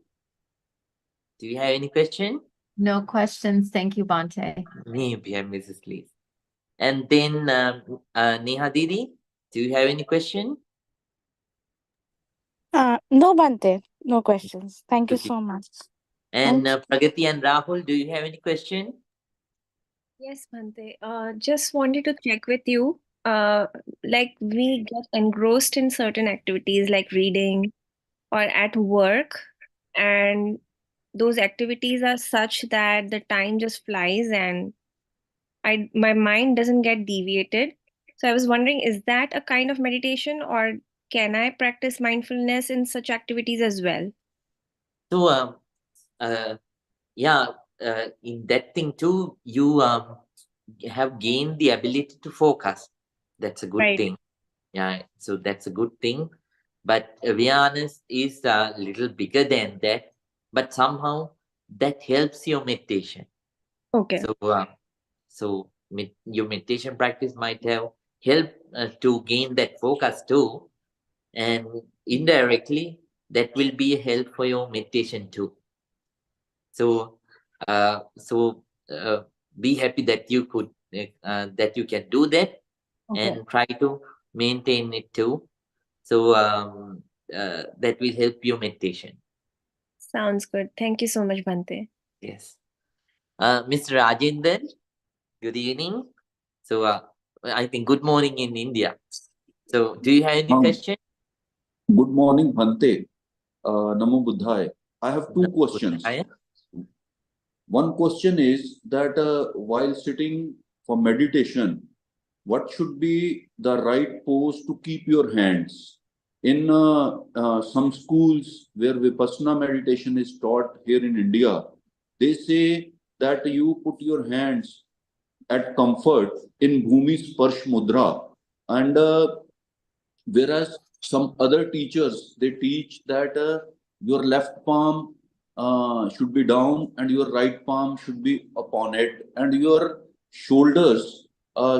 Do you have any question? No questions. Thank you, Bante. Maybe I'm Mrs. Lees. And then Neha Didi, do you have any question? No, Bante. No questions. Thank you Okay. so much. And Pragati and Rahul, do you have any question? Yes, Bhante. Just wanted to check with you. Like we get engrossed in certain activities like reading or at work, and those activities are such that the time just flies and my mind doesn't get deviated. So I was wondering, is that a kind of meditation, or can I practice mindfulness in such activities as well? So yeah, in that thing too, you have gained the ability to focus. That's a good Right. thing. Yeah, so that's a good thing. But awareness is a little bigger than that. But somehow that helps your meditation. Okay. So your meditation practice might have helped to gain that focus too, and indirectly that will be a help for your meditation too. So be happy that you could that you can do that. Okay. And try to maintain it too. So that will help your meditation. Sounds good. Thank you so much, Bhante. Yes. Mr. Rajendra, good evening. So I think good morning in India. So do you have any question? Good morning, Bhante. Namo Buddhaya. I have two questions. One question is that while sitting for meditation, what should be the right pose to keep your hands? In some schools where Vipassana meditation is taught here in India, they say that you put your hands at comfort in Bhumi Sparsh Mudra. And whereas some other teachers, they teach that your left palm should be down and your right palm should be upon it, and your shoulders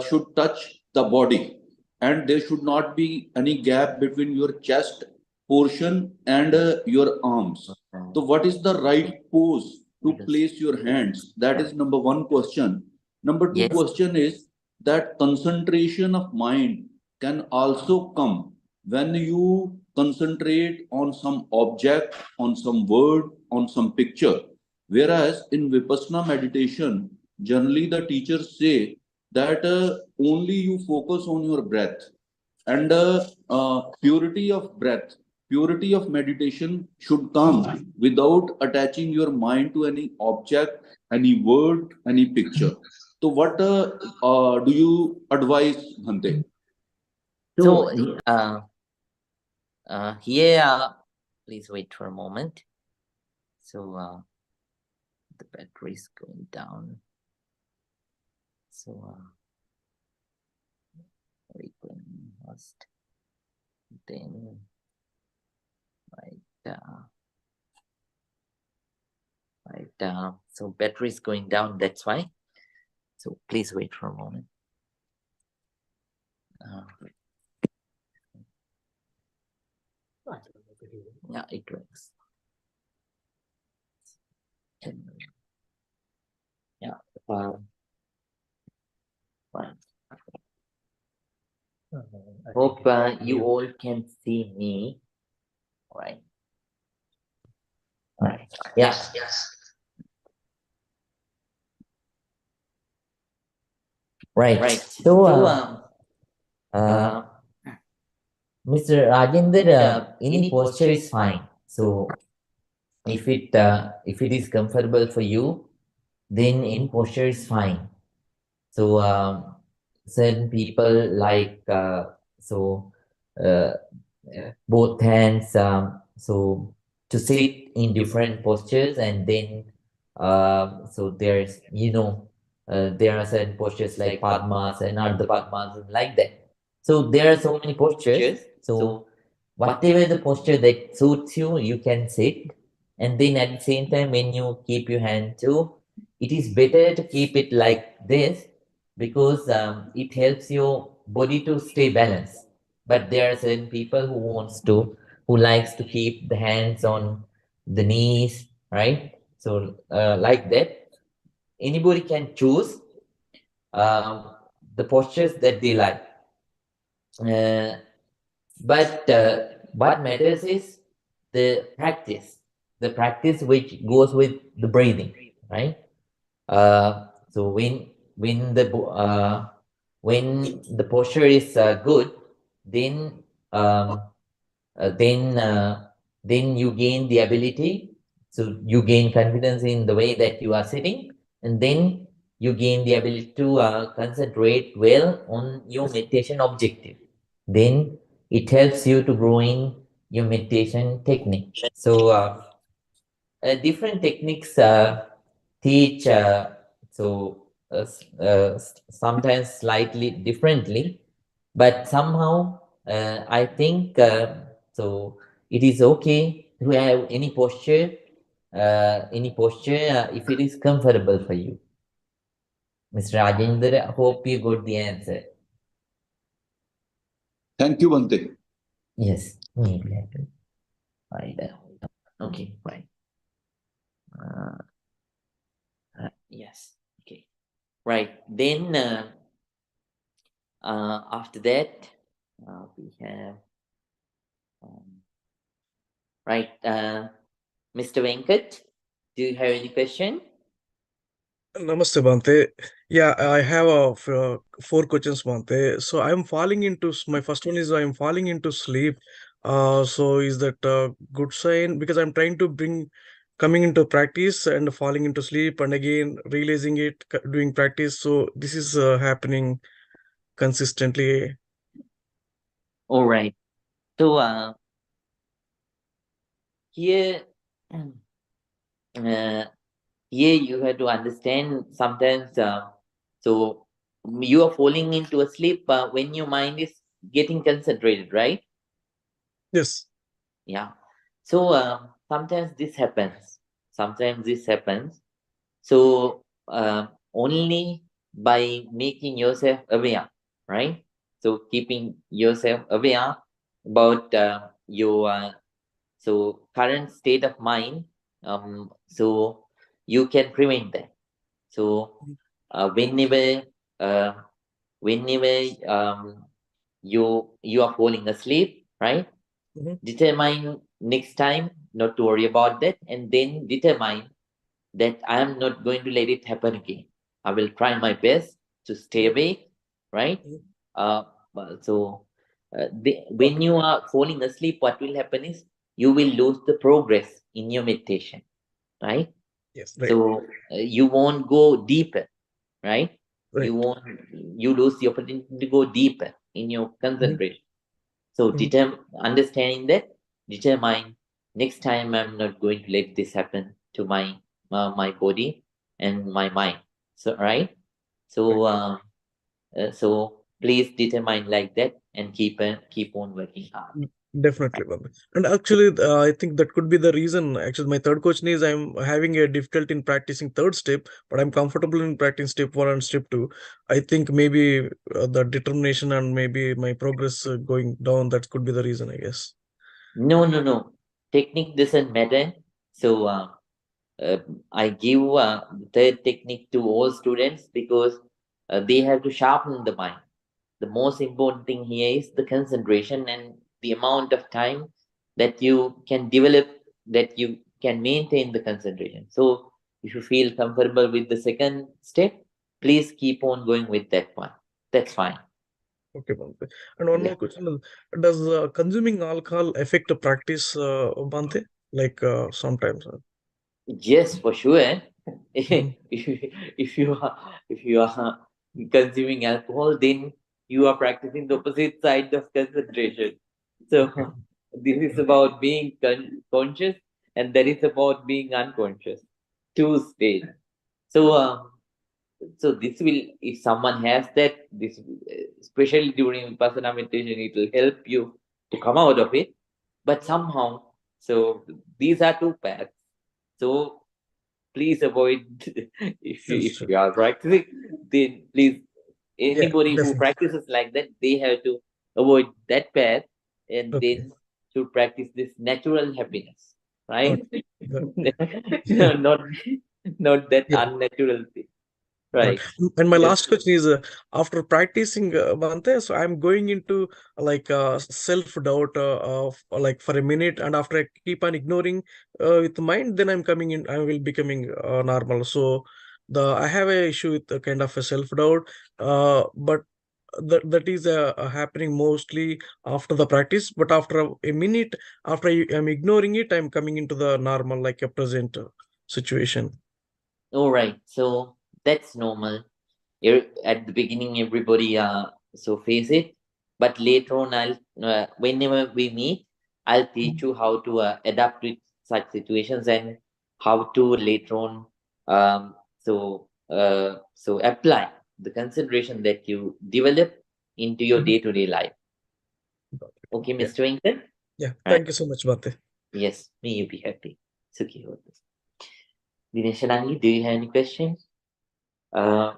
should touch the body, and there should not be any gap between your chest portion and your arms. So what is the right pose to place your hands? That is number one question. Number two question is that concentration of mind can also come when you concentrate on some object, on some word, on some picture. Whereas in Vipassana meditation, generally the teachers say that only you focus on your breath, and purity of breath, purity of meditation should come without attaching your mind to any object, any word, any picture. So what do you advise, Bhante? So here, please wait for a moment. So the battery is going down. So reclaim host. Then so battery is going down. That's why. So please wait for a moment. Yeah, it works. Yeah. Hope you all can see me. All right. All right. Yes. Right. So, Mr. Rajendra, any posture is fine. So, if it is comfortable for you, then any posture is fine. So certain people like uh, both hands so to sit in different postures, and then so there's there are certain postures like Padmas and Ardha Padmas and like that. So there are so many postures. So whatever the posture that suits you, you can sit. And then at the same time, when you keep your hand too, it is better to keep it like this, because it helps your body to stay balanced. But there are certain people who likes to keep the hands on the knees, right? So like that, anybody can choose the postures that they like. Uh, but what matters is the practice which goes with the breathing, right? So when the posture is good, then um, uh, then uh, then you gain the ability. So you gain confidence in the way that you are sitting, and then you gain the ability to concentrate well on your meditation objective. Then it helps you to grow in your meditation technique. So different techniques teach sometimes slightly differently, but somehow I think so it is okay to have any posture if it is comfortable for you. Mr. Rajendra, hope you got the answer. Thank you, Bante. Yes, maybe I can find out. Okay, right. Yes, okay, right. Then after that, we have right, Mr. Venkat. Do you have any question? Namaste, Bante. Yeah, I have four questions, Bante. So I'm falling into my first one is I'm falling into sleep. So is that a good sign? Because I'm trying to bring coming into practice and falling into sleep, and again realizing it, doing practice. So this is happening consistently. All right. So here, here you have to understand sometimes. So you are falling into a sleep when your mind is getting concentrated, right? Yes. Yeah. So sometimes this happens. Sometimes this happens. So only by making yourself aware, right? So keeping yourself aware about your current state of mind, so you can prevent that. So whenever uh, whenever you are falling asleep, right? Determine next time not to worry about that, and then determine that I am not going to let it happen again. I will try my best to stay awake, right? When you are falling asleep, what will happen is you will lose the progress in your meditation, right? Yes. Right. So you won't go deeper, right? Right. You lose the opportunity to go deeper in your concentration. So understanding that, determine next time I'm not going to let this happen to my body and my mind. So right. So so please determine like that and keep on working hard. Definitely, Bhavesh. And actually, I think that could be the reason. Actually, my third question is I'm having a difficulty in practicing third step, but I'm comfortable in practicing step one and step two. I think maybe the determination and maybe my progress going down, that could be the reason, I guess. No. Technique doesn't matter. So I give the third technique to all students because they have to sharpen the mind. The most important thing here is the concentration and the amount of time that you can develop, that you can maintain the concentration. So if you feel comfortable with the second step, please keep on going with that one. That's fine. Okay, Bhante. And one more question is, does consuming alcohol affect the practice, Bhante? Like sometimes? Yes, for sure. if you are consuming alcohol, then you are practicing the opposite side of concentration. So this is about being conscious, and that is about being unconscious. Two states. So so this will, if someone has that, this especially during vipassana meditation, it will help you to come out of it. But somehow, so these are two paths. So please avoid if you are practicing, then please, anybody who definitely. practices like that, they have to avoid that path and Okay. then to practice this natural happiness, right? Yeah. not not that Yeah. unnatural thing, Correct. right? And my Yes. last question is, after practicing Bhante, so I'm going into like self-doubt of like for a minute, and after I keep on ignoring with the mind, then I'm coming in, I will becoming normal. So I have a issue with kind of a self-doubt, but that is happening mostly after the practice. But after a minute, after I'm ignoring it, I'm coming into the normal, like a present situation. All right, so that's normal. At the beginning, everybody so face it, but later on, I'll whenever we meet, I'll teach you how to adapt with such situations and how to later on so apply the concentration that you develop into your day-to-day life. Okay, Yeah. Mr. Winkler? Yeah. All right. Thank you so much, Bhante. Yes, may you be happy. Sukhi hotu. Dinesh Anangi, do you have any questions? Uh,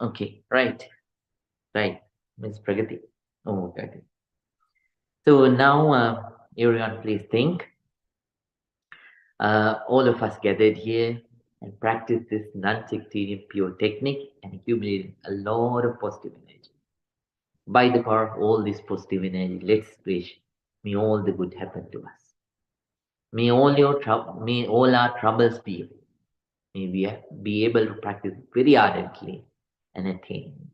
okay, right. Right, Miss Pragati. Oh, okay. So now, everyone, please think. All of us gathered here, and practice this non-sectarian pure technique and accumulate a lot of positive energy. By the power of all this positive energy, let's wish, may all the good happen to us. May all our troubles be away. May we be able to practice very ardently and attain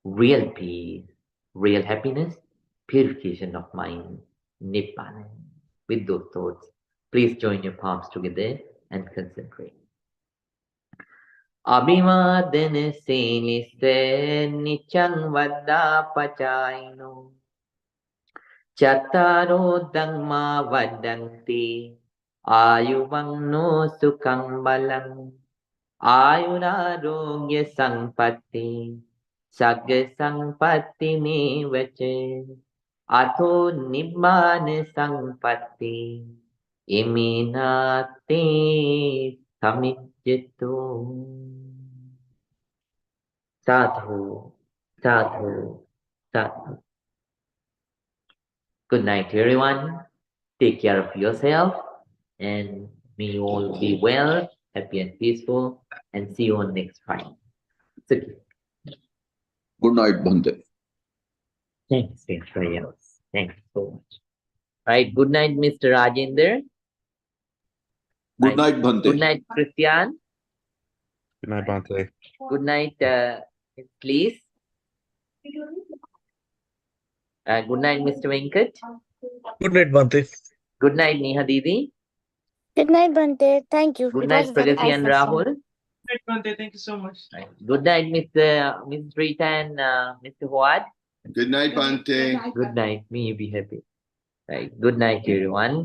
real peace, real happiness, purification of mind, nibbana. With those thoughts, please join your palms together and concentrate. Abhimadana senisse nichang vada pachayino Chattaro dhamma vadanti ayuvanno sukhang balang ayunarogya sampatti sagga sampatti mevache ato nibbana sampatti iminati samijjato. Sadhu, sadhu, sadhu. Good night, everyone. Take care of yourself, and may you all be well, happy, and peaceful. And see you on next Friday. Good night, Bhante. Thanks, Mr. Thanks so much. Right. Good night, Mr. Rajender. Good night, Bhante. Good night, Christian. Good night, Bhante. Good night, please. Good night, Mr. Venkat. Good night, Bhante. Good night, Neha Didi. Good night, Bhante. Thank you. Good It night, was very Pragati and nice session. Rahul. Good night, Bhante. Thank you so much. Right. Good night, Mr. Rita and Mr. Huad. Good night, Bhante. Good night. May you be happy. Right. Good night, everyone.